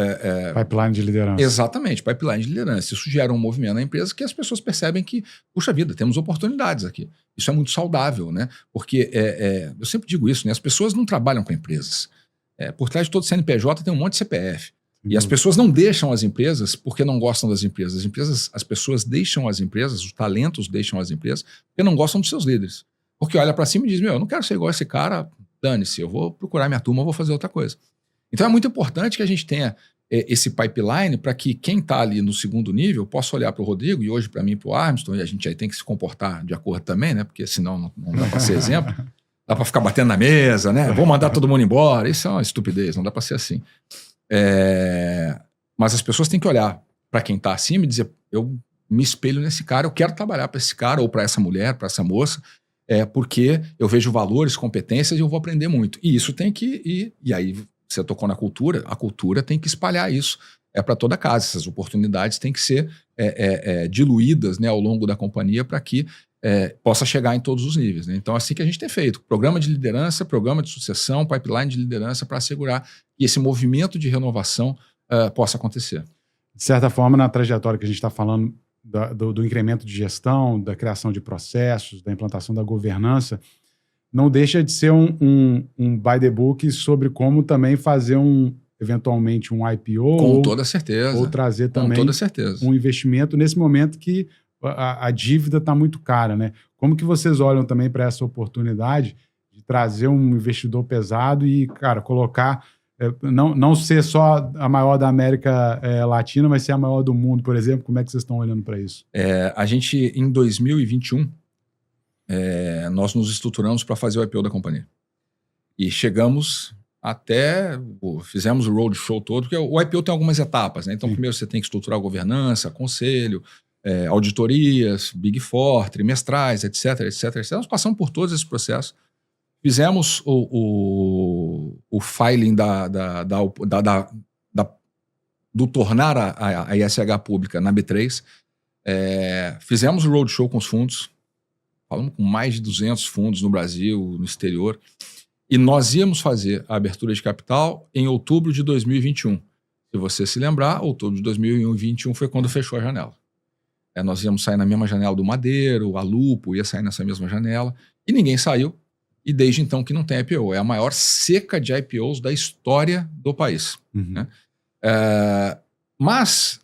Pipeline de liderança. Exatamente, pipeline de liderança. Isso gera um movimento na empresa que as pessoas percebem que, puxa vida, temos oportunidades aqui. Isso é muito saudável, né? Porque eu sempre digo isso, né? As pessoas não trabalham com empresas. Por trás de todo CNPJ tem um monte de CPF. E as pessoas não deixam as empresas porque não gostam das empresas. As pessoas deixam as empresas, os talentos deixam as empresas porque não gostam dos seus líderes. Porque olha para cima e diz, eu não quero ser igual a esse cara, dane-se, eu vou procurar minha turma, eu vou fazer outra coisa. Então é muito importante que a gente tenha esse pipeline para que quem está ali no segundo nível possa olhar para o Rodrigo e hoje para mim e para o Armstrong, e a gente aí tem que se comportar de acordo também, né? Porque senão não dá para ser exemplo. Dá para ficar batendo na mesa, né? Vou mandar todo mundo embora. Isso é uma estupidez, não dá para ser assim. Mas as pessoas têm que olhar para quem está acima e dizer, eu me espelho nesse cara, eu quero trabalhar para esse cara ou para essa mulher, para essa moça, porque eu vejo valores, competências e eu vou aprender muito. E isso tem que ir. E aí você tocou na cultura, a cultura tem que espalhar isso para toda a casa. Essas oportunidades têm que ser diluídas, né, ao longo da companhia para que possa chegar em todos os níveis. Né? Então, assim que a gente tem feito. Programa de liderança, programa de sucessão, pipeline de liderança para assegurar que esse movimento de renovação possa acontecer. De certa forma, na trajetória que a gente está falando do incremento de gestão, da criação de processos, da implantação da governança, não deixa de ser um by the book sobre como também fazer eventualmente um IPO. Com toda certeza. Ou trazer também com toda certeza. Um investimento nesse momento que a dívida está muito cara, né? Como que vocês olham também para essa oportunidade de trazer um investidor pesado e, cara, colocar, não ser só a maior da América Latina, mas ser a maior do mundo, por exemplo? Como é que vocês estão olhando para isso? A gente, em 2021, nós nos estruturamos para fazer o IPO da companhia. E chegamos fizemos o roadshow todo, porque o IPO tem algumas etapas, né? Então, primeiro você tem que estruturar a governança, conselho, auditorias, Big Four, trimestrais, etc, etc, etc. Nós passamos por todos esses processos. Fizemos o filing do tornar a ISH pública na B3. Fizemos o roadshow com os fundos. Falamos com mais de 200 fundos no Brasil, no exterior. E nós íamos fazer a abertura de capital em outubro de 2021. Se você se lembrar, outubro de 2021 foi quando fechou a janela. Nós íamos sair na mesma janela do Madeiro, a Lupo ia sair nessa mesma janela, e ninguém saiu, e desde então que não tem IPO. É a maior seca de IPOs da história do país. Né? Mas,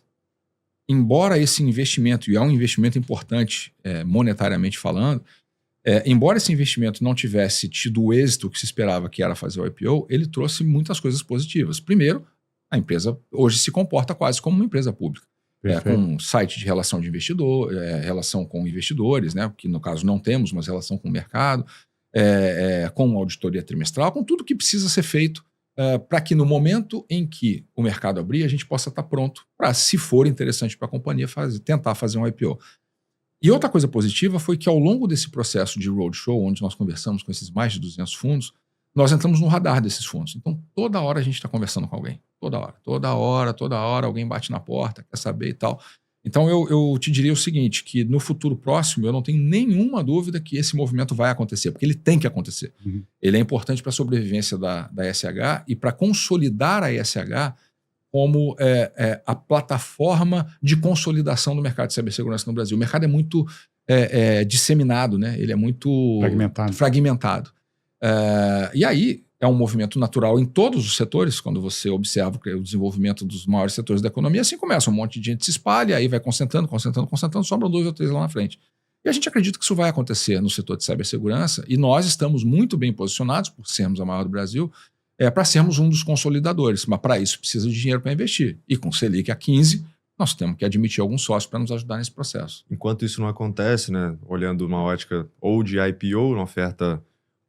embora esse investimento, e é um investimento importante monetariamente falando, embora esse investimento não tivesse tido o êxito que se esperava, que era fazer o IPO, ele trouxe muitas coisas positivas. Primeiro, a empresa hoje se comporta quase como uma empresa pública. Com um site de relação de investidor, relação com investidores, né, que no caso não temos, mas relação com o mercado, com auditoria trimestral, com tudo que precisa ser feito para que no momento em que o mercado abrir, a gente possa estar pronto para, se for interessante para a companhia, tentar fazer um IPO. E outra coisa positiva foi que ao longo desse processo de roadshow, onde nós conversamos com esses mais de 200 fundos, nós entramos no radar desses fundos. Então, toda hora a gente está conversando com alguém. Toda hora alguém bate na porta, quer saber e tal. Então, eu te diria o seguinte, que no futuro próximo eu não tenho nenhuma dúvida que esse movimento vai acontecer, porque ele tem que acontecer. Ele é importante para a sobrevivência da ESH e para consolidar a ESH como a plataforma de consolidação do mercado de cibersegurança no Brasil. O mercado é muito disseminado, né? Ele é muito fragmentado. E aí é um movimento natural em todos os setores, quando você observa o desenvolvimento dos maiores setores da economia, assim começa, um monte de gente se espalha, aí vai concentrando, sobram 2 ou 3 lá na frente. E a gente acredita que isso vai acontecer no setor de cibersegurança, e nós estamos muito bem posicionados, por sermos a maior do Brasil, para sermos um dos consolidadores, mas para isso precisa de dinheiro para investir. E com o Selic a 15, nós temos que admitir alguns sócios para nos ajudar nesse processo. Enquanto isso não acontece, né, olhando uma ótica ou de IPO, uma oferta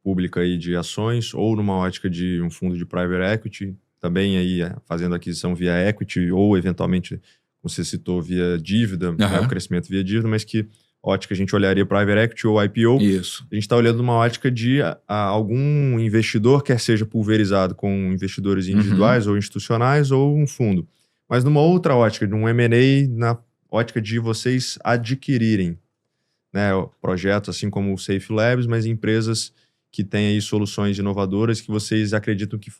pública aí de ações, ou numa ótica de um fundo de private equity, também aí fazendo aquisição via equity, ou eventualmente, como você citou, via dívida, né, o crescimento via dívida, mas que ótica a gente olharia private equity ou IPO. Isso. A gente está olhando uma ótica de algum investidor, quer seja pulverizado com investidores individuais ou institucionais, ou um fundo. Mas numa outra ótica, de um M&A, na ótica de vocês adquirirem, né, projetos assim como o Safe Labs, mas empresas que têm aí soluções inovadoras que vocês acreditam que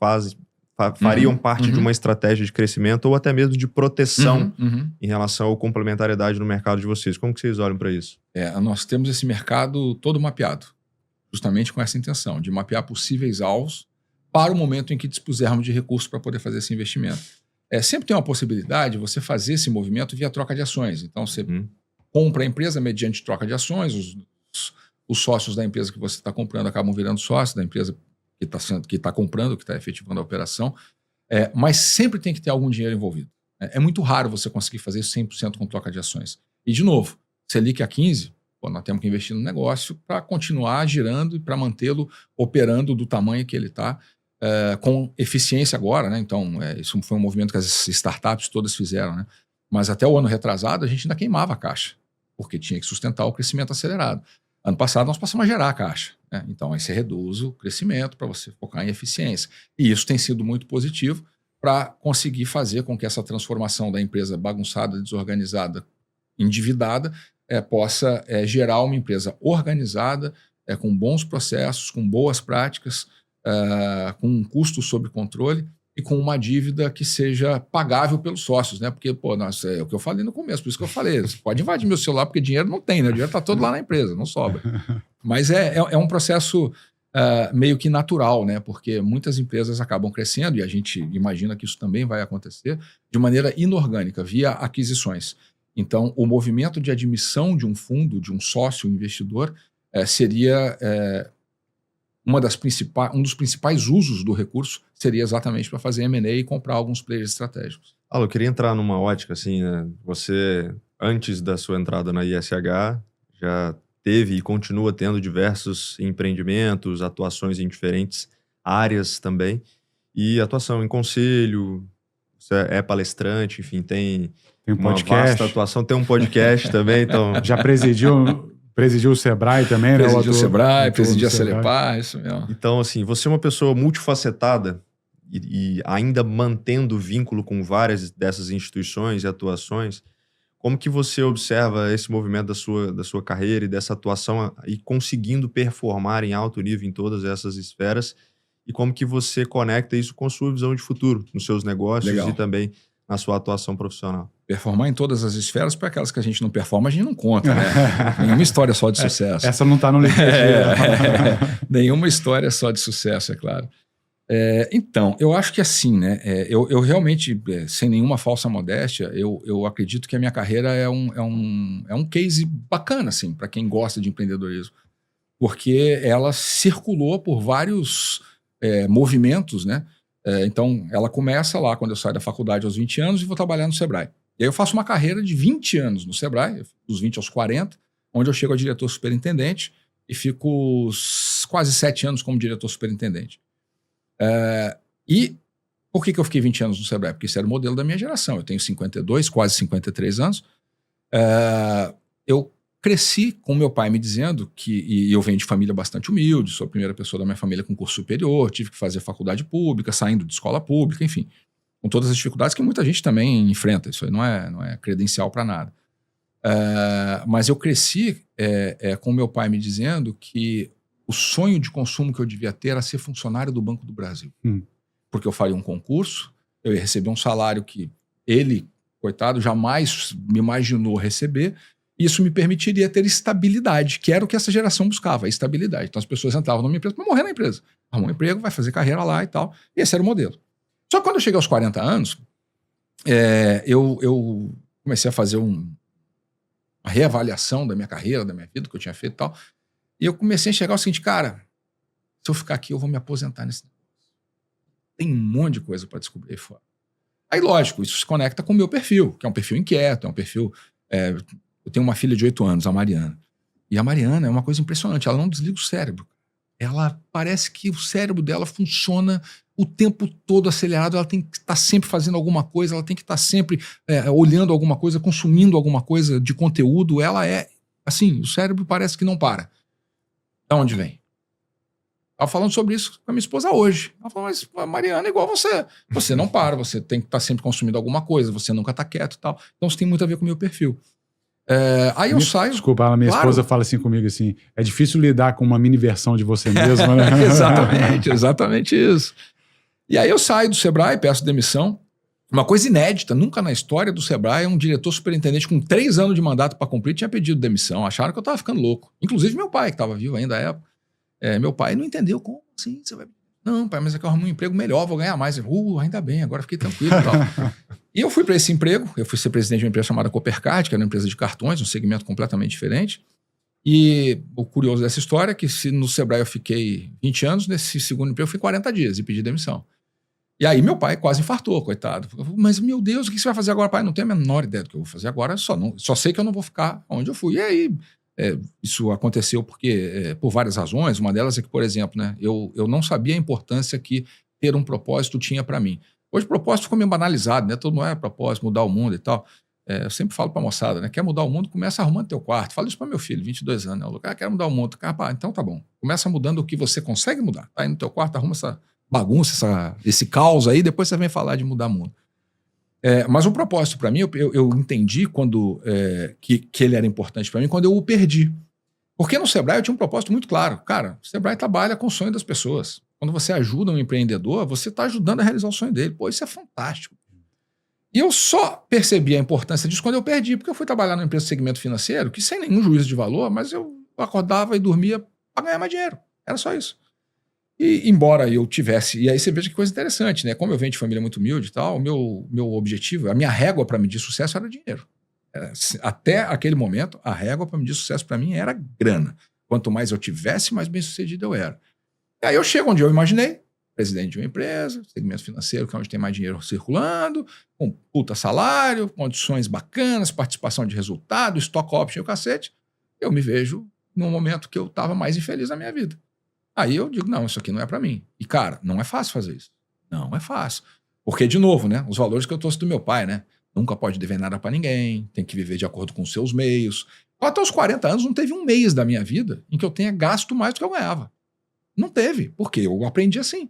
fariam parte de uma estratégia de crescimento ou até mesmo de proteção em relação à complementaridade no mercado de vocês. Como que vocês olham para isso? Nós temos esse mercado todo mapeado, justamente com essa intenção, de mapear possíveis alvos para o momento em que dispusermos de recursos para poder fazer esse investimento. Sempre tem uma possibilidade de você fazer esse movimento via troca de ações. Então, você compra a empresa mediante troca de ações, os sócios da empresa que você está comprando acabam virando sócios da empresa que está comprando, que está efetivando a operação, mas sempre tem que ter algum dinheiro envolvido. É muito raro você conseguir fazer isso 100% com troca de ações. E, de novo, Selic a 15, nós temos que investir no negócio para continuar girando e para mantê-lo operando do tamanho que ele está, com eficiência agora, né? Então, isso foi um movimento que as startups todas fizeram, né? Mas até o ano retrasado a gente ainda queimava a caixa, porque tinha que sustentar o crescimento acelerado. Ano passado nós passamos a gerar a caixa, né? Então aí você reduz o crescimento para você focar em eficiência. E isso tem sido muito positivo para conseguir fazer com que essa transformação da empresa bagunçada, desorganizada, endividada, possa gerar uma empresa organizada, com bons processos, com boas práticas, com um custo sob controle e com uma dívida que seja pagável pelos sócios, né? Porque, é o que eu falei no começo, por isso que eu falei, você pode invadir meu celular porque dinheiro não tem, né? O dinheiro está todo lá na empresa, não sobra. Mas é um processo meio que natural, né? Porque muitas empresas acabam crescendo, e a gente imagina que isso também vai acontecer, de maneira inorgânica, via aquisições. Então, o movimento de admissão de um fundo, de um sócio investidor, seria... um dos principais usos do recurso seria exatamente para fazer M&A e comprar alguns players estratégicos. Eu queria entrar numa ótica assim, né? Você, antes da sua entrada na ISH, já teve e continua tendo diversos empreendimentos, atuações em diferentes áreas também, e atuação em conselho, você é palestrante, enfim, tem Tem um uma podcast. vasta atuação. Tem um podcast também, então... Já presidiu o Sebrae também, né? Presidiu o Sebrae, presidiu a Sebrae. Celepar, isso mesmo. Então, assim, você é uma pessoa multifacetada e ainda mantendo vínculo com várias dessas instituições e atuações. Como que você observa esse movimento da sua carreira e dessa atuação e conseguindo performar em alto nível em todas essas esferas? E como que você conecta isso com a sua visão de futuro, nos seus negócios Legal. e também na sua atuação profissional? Performar em todas as esferas, para aquelas que a gente não performa, a gente não conta, né? Nenhuma história só de sucesso. Essa não está no livro. Nenhuma história só de sucesso, é claro. Então, eu acho que assim, né? Eu realmente, sem nenhuma falsa modéstia, eu acredito que a minha carreira é um case bacana, assim, para quem gosta de empreendedorismo. Porque ela circulou por vários movimentos, né? Então, ela começa lá quando eu saio da faculdade aos 20 anos e vou trabalhar no Sebrae. E aí eu faço uma carreira de 20 anos no Sebrae, dos 20 aos 40, onde eu chego a diretor superintendente e fico quase 7 anos como diretor superintendente. E por que eu fiquei 20 anos no Sebrae? Porque esse era o modelo da minha geração. Eu tenho 52, quase 53 anos. Eu cresci com meu pai me dizendo e eu venho de família bastante humilde, sou a primeira pessoa da minha família com curso superior, tive que fazer faculdade pública, saindo de escola pública, enfim, com todas as dificuldades que muita gente também enfrenta. Isso aí não é credencial para nada. Mas eu cresci com meu pai me dizendo que o sonho de consumo que eu devia ter era ser funcionário do Banco do Brasil. Porque eu faria um concurso, eu ia receber um salário que ele, coitado, jamais me imaginou receber. Isso me permitiria ter estabilidade, que era o que essa geração buscava, a estabilidade. Então as pessoas entravam numa empresa para morrer na empresa. Arrumou um emprego, vai fazer carreira lá e tal. E esse era o modelo. Só que quando eu cheguei aos 40 anos, eu comecei a fazer uma reavaliação da minha carreira, da minha vida, do que eu tinha feito e tal. E eu comecei a enxergar o seguinte, cara, se eu ficar aqui, eu vou me aposentar nesse negócio. Tem um monte de coisa para descobrir aí fora. Aí, lógico, isso se conecta com o meu perfil, que é um perfil inquieto, é um perfil... Eu tenho uma filha de 8 anos, a Mariana. E a Mariana é uma coisa impressionante, ela não desliga o cérebro. Ela parece que o cérebro dela funciona o tempo todo acelerado, ela tem que estar sempre fazendo alguma coisa, ela tem que estar sempre olhando alguma coisa, consumindo alguma coisa de conteúdo. Ela assim, o cérebro parece que não para. Da onde vem? Estava falando sobre isso com a minha esposa hoje. Ela falou, mas a Mariana é igual você. Você não para, você tem que estar sempre consumindo alguma coisa, você nunca está quieto e tal. Então isso tem muito a ver com o meu perfil. Aí eu saio... Desculpa, a minha esposa fala assim comigo assim, é difícil lidar com uma mini versão de você mesmo, né? Exatamente isso. E aí eu saio do Sebrae, peço demissão. Uma coisa inédita, nunca na história do Sebrae, um diretor superintendente com 3 anos de mandato para cumprir tinha pedido demissão. Acharam que eu estava ficando louco. Inclusive meu pai, que estava vivo ainda à época. Meu pai não entendeu como assim, você vai... Não, pai, mas é que eu arrumei um emprego melhor, vou ganhar mais. Ainda bem, agora fiquei tranquilo e tal. E eu fui para esse emprego, eu fui ser presidente de uma empresa chamada Coopercard, que era uma empresa de cartões, um segmento completamente diferente. E o curioso dessa história é que se no Sebrae eu fiquei 20 anos, nesse segundo emprego eu fui 40 dias e pedi demissão. E aí meu pai quase infartou, coitado. Mas, meu Deus, o que você vai fazer agora, pai? Não tenho a menor ideia do que eu vou fazer agora, só sei que eu não vou ficar onde eu fui. E aí... isso aconteceu por várias razões. Uma delas é que, por exemplo, né, eu não sabia a importância que ter um propósito tinha para mim. Hoje o propósito ficou meio banalizado, né? Todo mundo propósito, mudar o mundo e tal. Eu sempre falo para a moçada, né? Quer mudar o mundo, começa arrumando teu quarto. Falo isso para meu filho, 22 anos. Né? Quer mudar o mundo. Então tá bom. Começa mudando o que você consegue mudar. Tá aí no teu quarto, arruma essa bagunça, esse caos aí, depois você vem falar de mudar o mundo. Mas o propósito para mim, eu entendi que ele era importante para mim quando eu o perdi. Porque no Sebrae eu tinha um propósito muito claro. Cara, o Sebrae trabalha com o sonho das pessoas. Quando você ajuda um empreendedor, você está ajudando a realizar o sonho dele. Pô, isso é fantástico. E eu só percebi a importância disso quando eu perdi, porque eu fui trabalhar numa empresa de segmento financeiro, que sem nenhum juízo de valor, mas eu acordava e dormia para ganhar mais dinheiro. Era só isso. E embora eu tivesse... E aí você veja que coisa interessante, né? Como eu venho de família muito humilde e tal, o meu objetivo, a minha régua para medir sucesso era dinheiro. Até aquele momento, a régua para medir sucesso para mim era grana. Quanto mais eu tivesse, mais bem sucedido eu era. E aí eu chego onde eu imaginei, presidente de uma empresa, segmento financeiro, que é onde tem mais dinheiro circulando, com puta salário, condições bacanas, participação de resultado, stock option e o cacete. Eu me vejo num momento que eu estava mais infeliz na minha vida. Aí eu digo, não, isso aqui não é para mim. E, cara, não é fácil fazer isso. Não é fácil. Porque, de novo, né, os valores que eu trouxe do meu pai, né? nunca pode dever nada para ninguém, tem que viver de acordo com os seus meios. Até os 40 anos não teve um mês da minha vida em que eu tenha gasto mais do que eu ganhava. Não teve, porque eu aprendi assim.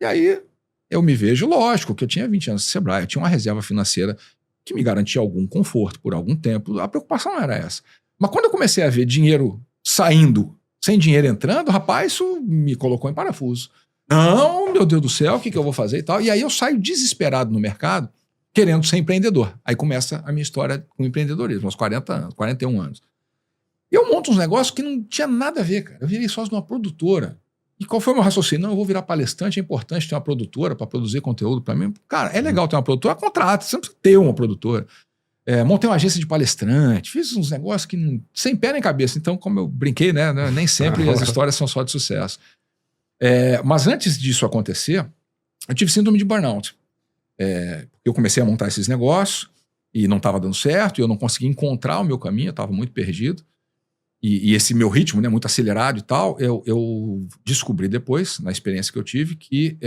E aí eu me vejo, lógico, que eu tinha 20 anos de Sebrae, eu tinha uma reserva financeira que me garantia algum conforto por algum tempo, a preocupação não era essa. Mas quando eu comecei a ver dinheiro saindo, sem dinheiro entrando, rapaz, isso me colocou em parafuso. Não, meu Deus do céu, o que eu vou fazer e tal? E aí eu saio desesperado no mercado, querendo ser empreendedor. Aí começa a minha história com empreendedorismo, aos 40 anos, 41 anos. E eu monto uns negócios que não tinha nada a ver, cara. Eu virei sócio de uma produtora. E qual foi o meu raciocínio? Não, eu vou virar palestrante, é importante ter uma produtora para produzir conteúdo para mim. Cara, é legal ter uma produtora, contrata, você não precisa ter uma produtora. Montei uma agência de palestrante, fiz uns negócios que não, sem pé nem cabeça. Então, como eu brinquei, né, nem sempre as histórias são só de sucesso. Mas antes disso acontecer, eu tive síndrome de burnout. Eu comecei a montar esses negócios e não estava dando certo, e eu não conseguia encontrar o meu caminho, eu estava muito perdido. E esse meu ritmo, né, muito acelerado e tal, eu descobri depois, na experiência que eu tive, que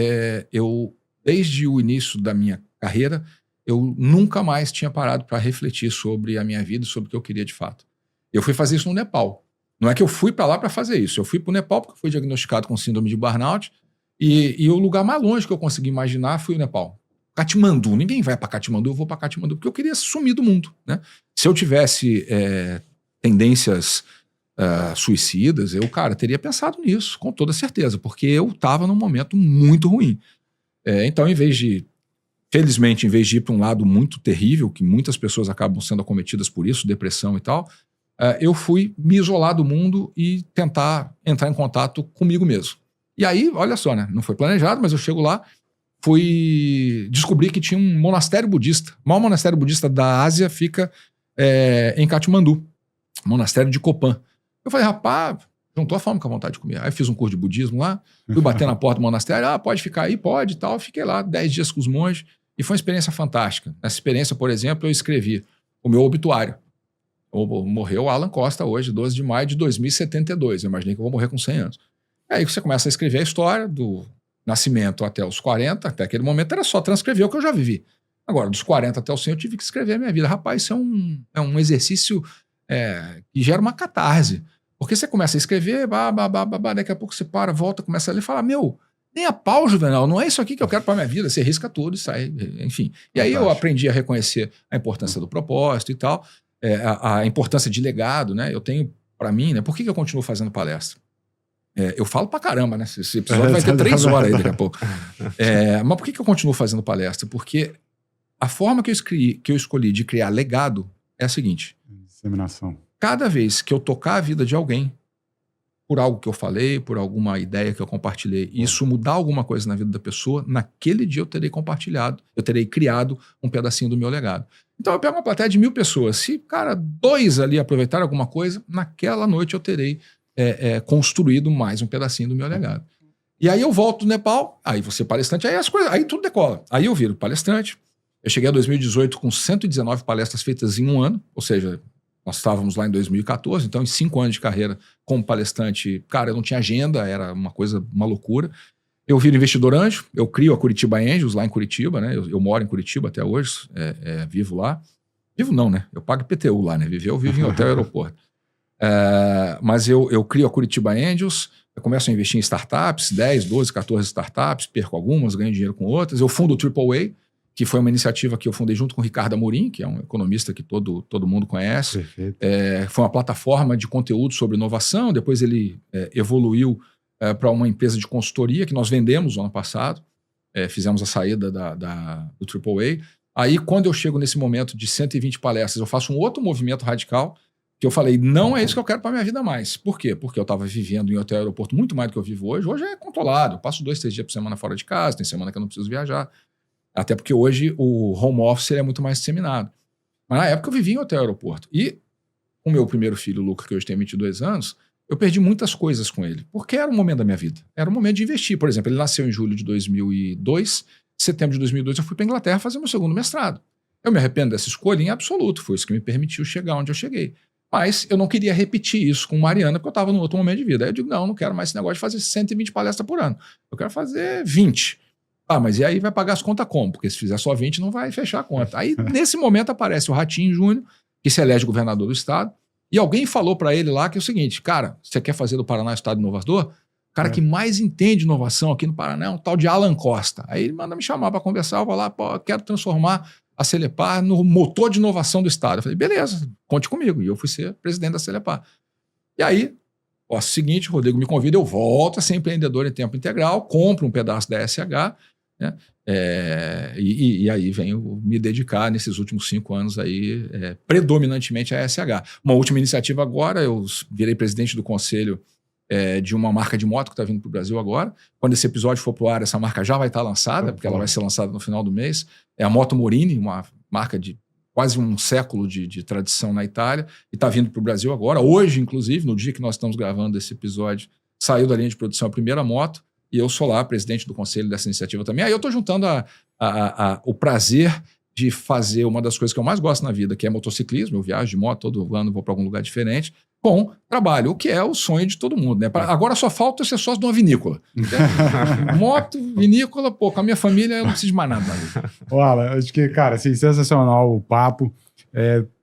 eu, desde o início da minha carreira, eu nunca mais tinha parado para refletir sobre a minha vida, sobre o que eu queria de fato. Eu fui fazer isso no Nepal. Não é que eu fui para lá para fazer isso. Eu fui para o Nepal porque eu fui diagnosticado com síndrome de burnout e o lugar mais longe que eu consegui imaginar foi o Nepal. Katmandu. Ninguém vai para Katmandu, eu vou para Katmandu porque eu queria sumir do mundo, né? Se eu tivesse tendências suicidas, eu, cara, teria pensado nisso, com toda certeza, porque eu estava num momento muito ruim. Então, felizmente, em vez de ir para um lado muito terrível, que muitas pessoas acabam sendo acometidas por isso, depressão e tal, eu fui me isolar do mundo e tentar entrar em contato comigo mesmo. E aí, olha só, né? Não foi planejado, mas eu chego lá, descobri que tinha um monastério budista. O maior monastério budista da Ásia fica em Katmandu, monastério de Copan. Eu falei, rapaz, juntou a fome com a vontade de comer. Aí fiz um curso de budismo lá, fui bater na porta do monastério, pode ficar aí? Pode e tal. Fiquei lá 10 dias com os monges e foi uma experiência fantástica. Nessa experiência, por exemplo, eu escrevi o meu obituário. Morreu Alan Costa hoje, 12 de maio de 2072. Eu imaginei que eu vou morrer com 100 anos. Aí você começa a escrever a história do nascimento até os 40, até aquele momento era só transcrever o que eu já vivi. Agora, dos 40 até os 100 eu tive que escrever a minha vida. Rapaz, isso é um exercício que gera uma catarse. Porque você começa a escrever, daqui a pouco você para, volta, começa a ler e fala, nem a pau, Juvenal, não é isso aqui que eu quero para minha vida. Você risca tudo e sai, enfim. E aí eu aprendi a reconhecer a importância do propósito e tal, a importância de legado, né? Eu tenho, para mim, né? Por que eu continuo fazendo palestra? Eu falo pra caramba, né? Esse episódio vai ter 3 horas aí daqui a pouco. Mas por que eu continuo fazendo palestra? Porque a forma que eu escolhi de criar legado é a seguinte. Disseminação. Cada vez que eu tocar a vida de alguém, por algo que eu falei, por alguma ideia que eu compartilhei, e isso mudar alguma coisa na vida da pessoa, naquele dia eu terei compartilhado, eu terei criado um pedacinho do meu legado. Então eu pego uma plateia de 1000 pessoas. Se, cara, 2 ali aproveitarem alguma coisa, naquela noite eu terei construído mais um pedacinho do meu legado. E aí eu volto do Nepal, aí você palestrante, aí tudo decola. Aí eu viro palestrante. Eu cheguei a 2018 com 119 palestras feitas em um ano, ou seja, nós estávamos lá em 2014, então em 5 anos de carreira como palestrante, cara, eu não tinha agenda, era uma loucura. Eu viro investidor anjo, eu crio a Curitiba Angels lá em Curitiba, né? Eu moro em Curitiba até hoje, vivo lá. Vivo não, né? Eu pago IPTU lá, né? Eu vivo em hotel e aeroporto. Mas eu crio a Curitiba Angels, eu começo a investir em startups, 10, 12, 14 startups, perco algumas, ganho dinheiro com outras. Eu fundo o AAA, que foi uma iniciativa que eu fundei junto com o Ricardo Amorim, que é um economista que todo mundo conhece. Perfeito. Foi uma plataforma de conteúdo sobre inovação, depois ele evoluiu para uma empresa de consultoria que nós vendemos no ano passado, fizemos a saída do AAA. Aí, quando eu chego nesse momento de 120 palestras, eu faço um outro movimento radical, que eu falei, não é isso que eu quero para minha vida mais. Por quê? Porque eu estava vivendo em hotel e aeroporto muito mais do que eu vivo hoje. Hoje é controlado, eu passo 2, 3 dias por semana fora de casa, tem semana que eu não preciso viajar. Até porque hoje o home office é muito mais disseminado. Mas na época eu vivia em hotel e aeroporto. E o meu primeiro filho, o Luca, que hoje tem 22 anos, eu perdi muitas coisas com ele. Porque era um momento da minha vida. Era um momento de investir. Por exemplo, ele nasceu em julho de 2002. Em setembro de 2002 eu fui para a Inglaterra fazer meu segundo mestrado. Eu me arrependo dessa escolha em absoluto. Foi isso que me permitiu chegar onde eu cheguei. Mas eu não queria repetir isso com Mariana, porque eu estava num outro momento de vida. Aí eu digo, não quero mais esse negócio de fazer 120 palestras por ano. Eu quero fazer 20. Mas e aí vai pagar as contas como? Porque se fizer só 20 não vai fechar a conta. Aí nesse momento aparece o Ratinho Júnior, que se elege governador do estado, e alguém falou para ele lá que é o seguinte, cara, você quer fazer do Paraná estado inovador? O cara que mais entende inovação aqui no Paraná é um tal de Alan Costa. Aí ele manda me chamar para conversar, eu vou lá, eu quero transformar a Celepar no motor de inovação do estado. Eu falei, beleza, conte comigo. E eu fui ser presidente da Celepar. E aí, seguinte, o Rodrigo me convida, eu volto a ser empreendedor em tempo integral, compro um pedaço da SH, né? E aí venho me dedicar nesses últimos 5 anos aí, predominantemente à SH. Uma última iniciativa agora, eu virei presidente do conselho de uma marca de moto que está vindo para o Brasil agora. Quando esse episódio for para o ar, essa marca já vai estar lançada, porque ela vai ser lançada no final do mês. É a Moto Morini, uma marca de quase um século de tradição na Itália, e está vindo para o Brasil agora. Hoje, inclusive, no dia que nós estamos gravando esse episódio, saiu da linha de produção a primeira moto, e eu sou lá, presidente do conselho dessa iniciativa também. Aí eu estou juntando o prazer de fazer uma das coisas que eu mais gosto na vida, que é motociclismo. Eu viajo de moto todo ano, vou para algum lugar diferente, com trabalho, o que é o sonho de todo mundo, né? Agora só falta ser sócio de uma vinícola. Moto, vinícola, com a minha família eu não preciso de mais nada. Olha, acho que, cara, assim, sensacional o papo.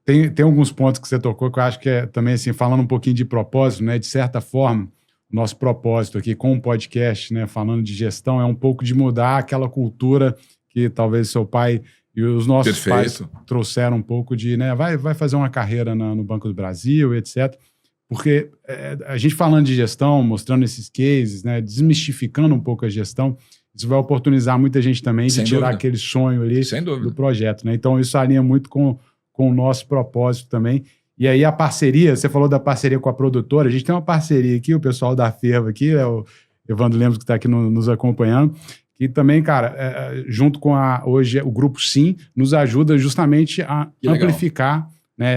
Tem alguns pontos que você tocou que eu acho que é também, assim, falando um pouquinho de propósito, né? De certa forma, nosso propósito aqui com o podcast, né? Falando de gestão, é um pouco de mudar aquela cultura que talvez seu pai e os nossos pais trouxeram um pouco de, né? Vai fazer uma carreira no Banco do Brasil, etc. Porque a gente falando de gestão, mostrando esses cases, né? Desmistificando um pouco a gestão, isso vai oportunizar muita gente também de tirar aquele sonho ali do projeto, né? Então isso alinha muito com o nosso propósito também. E aí a parceria, você falou da parceria com a produtora, a gente tem uma parceria aqui, o pessoal da Ferva aqui, o Evandro Lemos que está aqui nos acompanhando, que também, cara, junto com hoje o Grupo Sim, nos ajuda justamente a amplificar, né,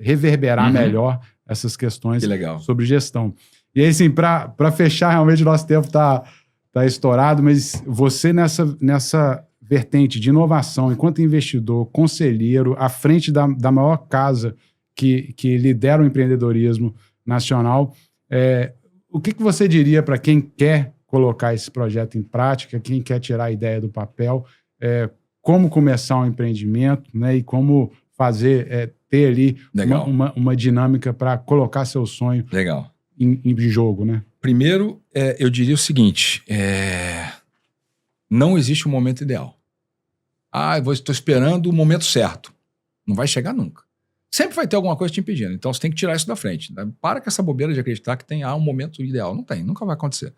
reverberar melhor essas questões sobre gestão. E aí, assim, para fechar, realmente o nosso tempo tá estourado, mas você nessa vertente de inovação, enquanto investidor, conselheiro, à frente da maior casa que lidera o empreendedorismo nacional, o que você diria para quem quer colocar esse projeto em prática, quem quer tirar a ideia do papel, como começar um empreendimento, né, e como fazer, ter ali uma dinâmica para colocar seu sonho em jogo, né? Primeiro, eu diria o seguinte, não existe um momento ideal. Eu estou esperando o momento certo. Não vai chegar nunca. Sempre vai ter alguma coisa te impedindo. Então, você tem que tirar isso da frente. Né? Para com essa bobeira de acreditar que tem um momento ideal. Não tem, nunca vai acontecer.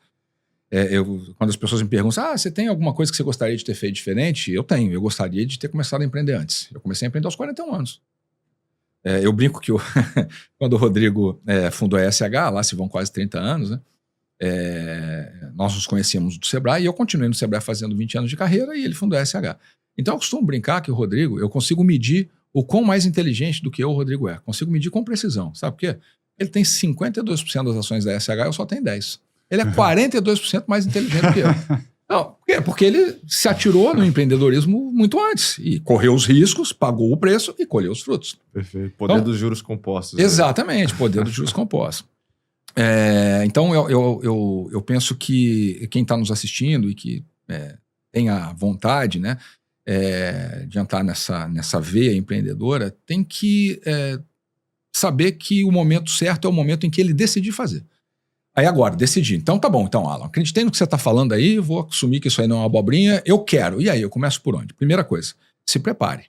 Quando as pessoas me perguntam, você tem alguma coisa que você gostaria de ter feito diferente? Eu tenho. Eu gostaria de ter começado a empreender antes. Eu comecei a empreender aos 41 anos. Eu brinco que quando o Rodrigo fundou a SH, lá se vão quase 30 anos, né? Nós nos conhecíamos do Sebrae e eu continuei no Sebrae fazendo 20 anos de carreira e ele fundou a SH. Então, eu costumo brincar que o Rodrigo, eu consigo medir o quão mais inteligente do que eu, o Rodrigo é. Consigo medir com precisão. Sabe por quê? Ele tem 52% das ações da SH, eu só tenho 10%. Ele é 42% mais inteligente que eu. Não, por quê? Porque ele se atirou no empreendedorismo muito antes. E correu os riscos, pagou o preço e colheu os frutos. Perfeito. Poder dos juros compostos. Exatamente, poder dos juros compostos. Então, eu penso que quem está nos assistindo e que tem a vontade, né, de entrar nessa veia empreendedora, tem que saber que o momento certo é o momento em que ele decidir fazer. Aí agora, decidir. Então tá bom, então, Alan, acreditei no que você está falando aí, vou assumir que isso aí não é uma abobrinha, eu quero. E aí, eu começo por onde? Primeira coisa, se prepare.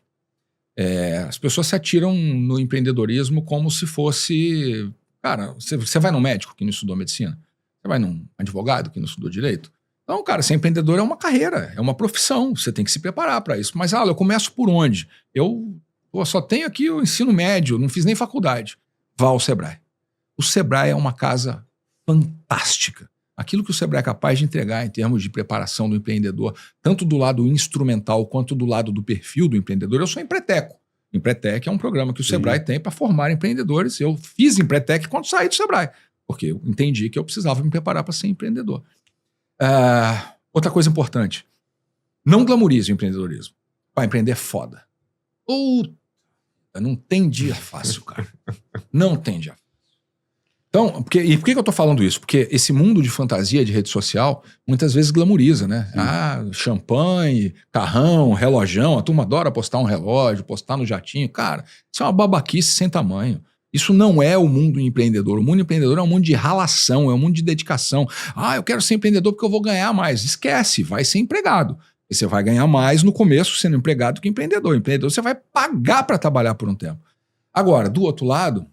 As pessoas se atiram no empreendedorismo como se fosse... Cara, você vai num médico que não estudou medicina? Você vai num advogado que não estudou direito? Então, cara, ser empreendedor é uma carreira, é uma profissão, você tem que se preparar para isso. Mas, Alan, eu começo por onde? Eu só tenho aqui o ensino médio, não fiz nem faculdade. Vá ao Sebrae. O Sebrae é uma casa fantástica. Aquilo que o Sebrae é capaz de entregar em termos de preparação do empreendedor, tanto do lado instrumental quanto do lado do perfil do empreendedor, eu sou Empretec. Empretec é um programa que o Sebrae tem para formar empreendedores. Eu fiz Empretec quando saí do Sebrae, porque eu entendi que eu precisava me preparar para ser empreendedor. Outra coisa importante, não glamorize o empreendedorismo. Para empreender é foda. Não tem dia fácil, cara. Não tem dia fácil. Então, por que eu tô falando isso? Porque esse mundo de fantasia de rede social muitas vezes glamoriza, né? Champanhe, carrão, relojão. A turma adora postar um relógio, postar no jatinho. Cara, isso é uma babaquice sem tamanho. Isso não é o mundo empreendedor. O mundo empreendedor é um mundo de ralação, é um mundo de dedicação. Eu quero ser empreendedor porque eu vou ganhar mais. Esquece, vai ser empregado. E você vai ganhar mais no começo sendo empregado que empreendedor. Empreendedor você vai pagar para trabalhar por um tempo. Agora, do outro lado,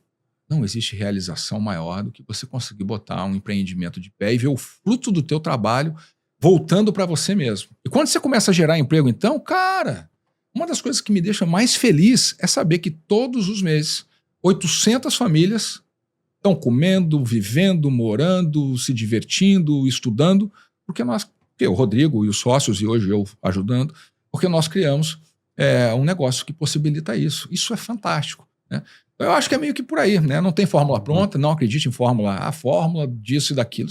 não existe realização maior do que você conseguir botar um empreendimento de pé e ver o fruto do teu trabalho voltando para você mesmo. E quando você começa a gerar emprego, então, cara, uma das coisas que me deixa mais feliz é saber que todos os meses 800 famílias estão comendo, vivendo, morando, se divertindo, estudando, porque o Rodrigo e os sócios, e hoje eu ajudando, porque nós criamos um negócio que possibilita isso. Isso é fantástico, né? Eu acho que é meio que por aí, né? Não tem fórmula pronta, não acredite em fórmula, a fórmula disso e daquilo.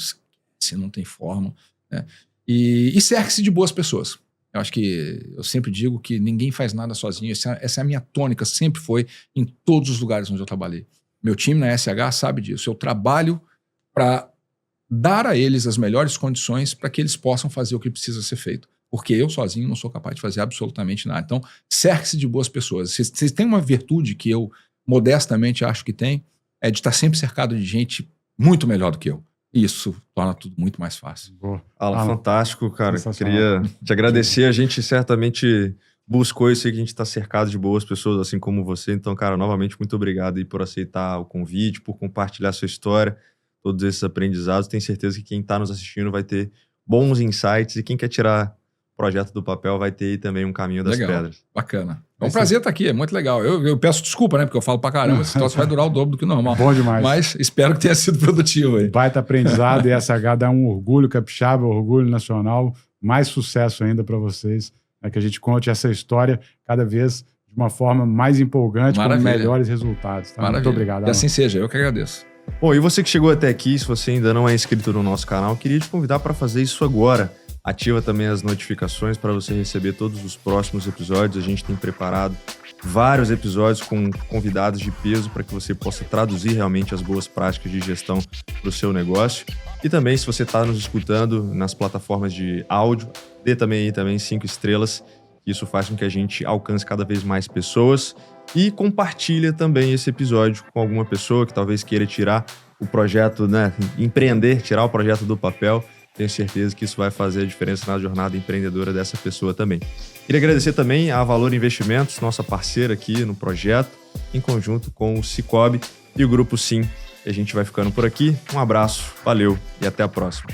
Se não tem fórmula, né? E cerque-se de boas pessoas. Eu acho que eu sempre digo que ninguém faz nada sozinho. Essa é a minha tônica, sempre foi em todos os lugares onde eu trabalhei. Meu time na SH sabe disso. Eu trabalho para dar a eles as melhores condições para que eles possam fazer o que precisa ser feito. Porque eu sozinho não sou capaz de fazer absolutamente nada. Então, cerque-se de boas pessoas. Vocês têm uma virtude que eu modestamente acho que tem, é de estar sempre cercado de gente muito melhor do que eu. Isso torna tudo muito mais fácil. Alan, fantástico, cara. Queria te agradecer. A gente certamente buscou isso aí, que a gente está cercado de boas pessoas, assim como você. Então, cara, novamente, muito obrigado aí por aceitar o convite, por compartilhar sua história, todos esses aprendizados. Tenho certeza que quem está nos assistindo vai ter bons insights e quem quer tirar o projeto do papel vai ter aí também um caminho das pedras. Bacana. É um prazer estar aqui, é muito legal. Eu peço desculpa, né? Porque eu falo pra caramba, esse troço vai durar o dobro do que normal. Bom demais. Mas espero que tenha sido produtivo aí. Baita aprendizado, e essa SH dá um orgulho capixaba, orgulho nacional, mais sucesso ainda para vocês, que a gente conte essa história cada vez de uma forma mais empolgante, com melhores resultados. Tá? Muito obrigado, Alan. E assim seja, eu que agradeço. Bom, e você que chegou até aqui, se você ainda não é inscrito no nosso canal, queria te convidar para fazer isso agora. Ativa também as notificações para você receber todos os próximos episódios. A gente tem preparado vários episódios com convidados de peso para que você possa traduzir realmente as boas práticas de gestão para o seu negócio. E também, se você está nos escutando nas plataformas de áudio, dê também 5 estrelas. Isso faz com que a gente alcance cada vez mais pessoas. E compartilha também esse episódio com alguma pessoa que talvez queira tirar o projeto, né, empreender, tirar o projeto do papel. Tenho certeza que isso vai fazer a diferença na jornada empreendedora dessa pessoa também. Queria agradecer também a Valor Investimentos, nossa parceira aqui no projeto, em conjunto com o Cicobi e o Grupo Sim. E a gente vai ficando por aqui. Um abraço, valeu e até a próxima.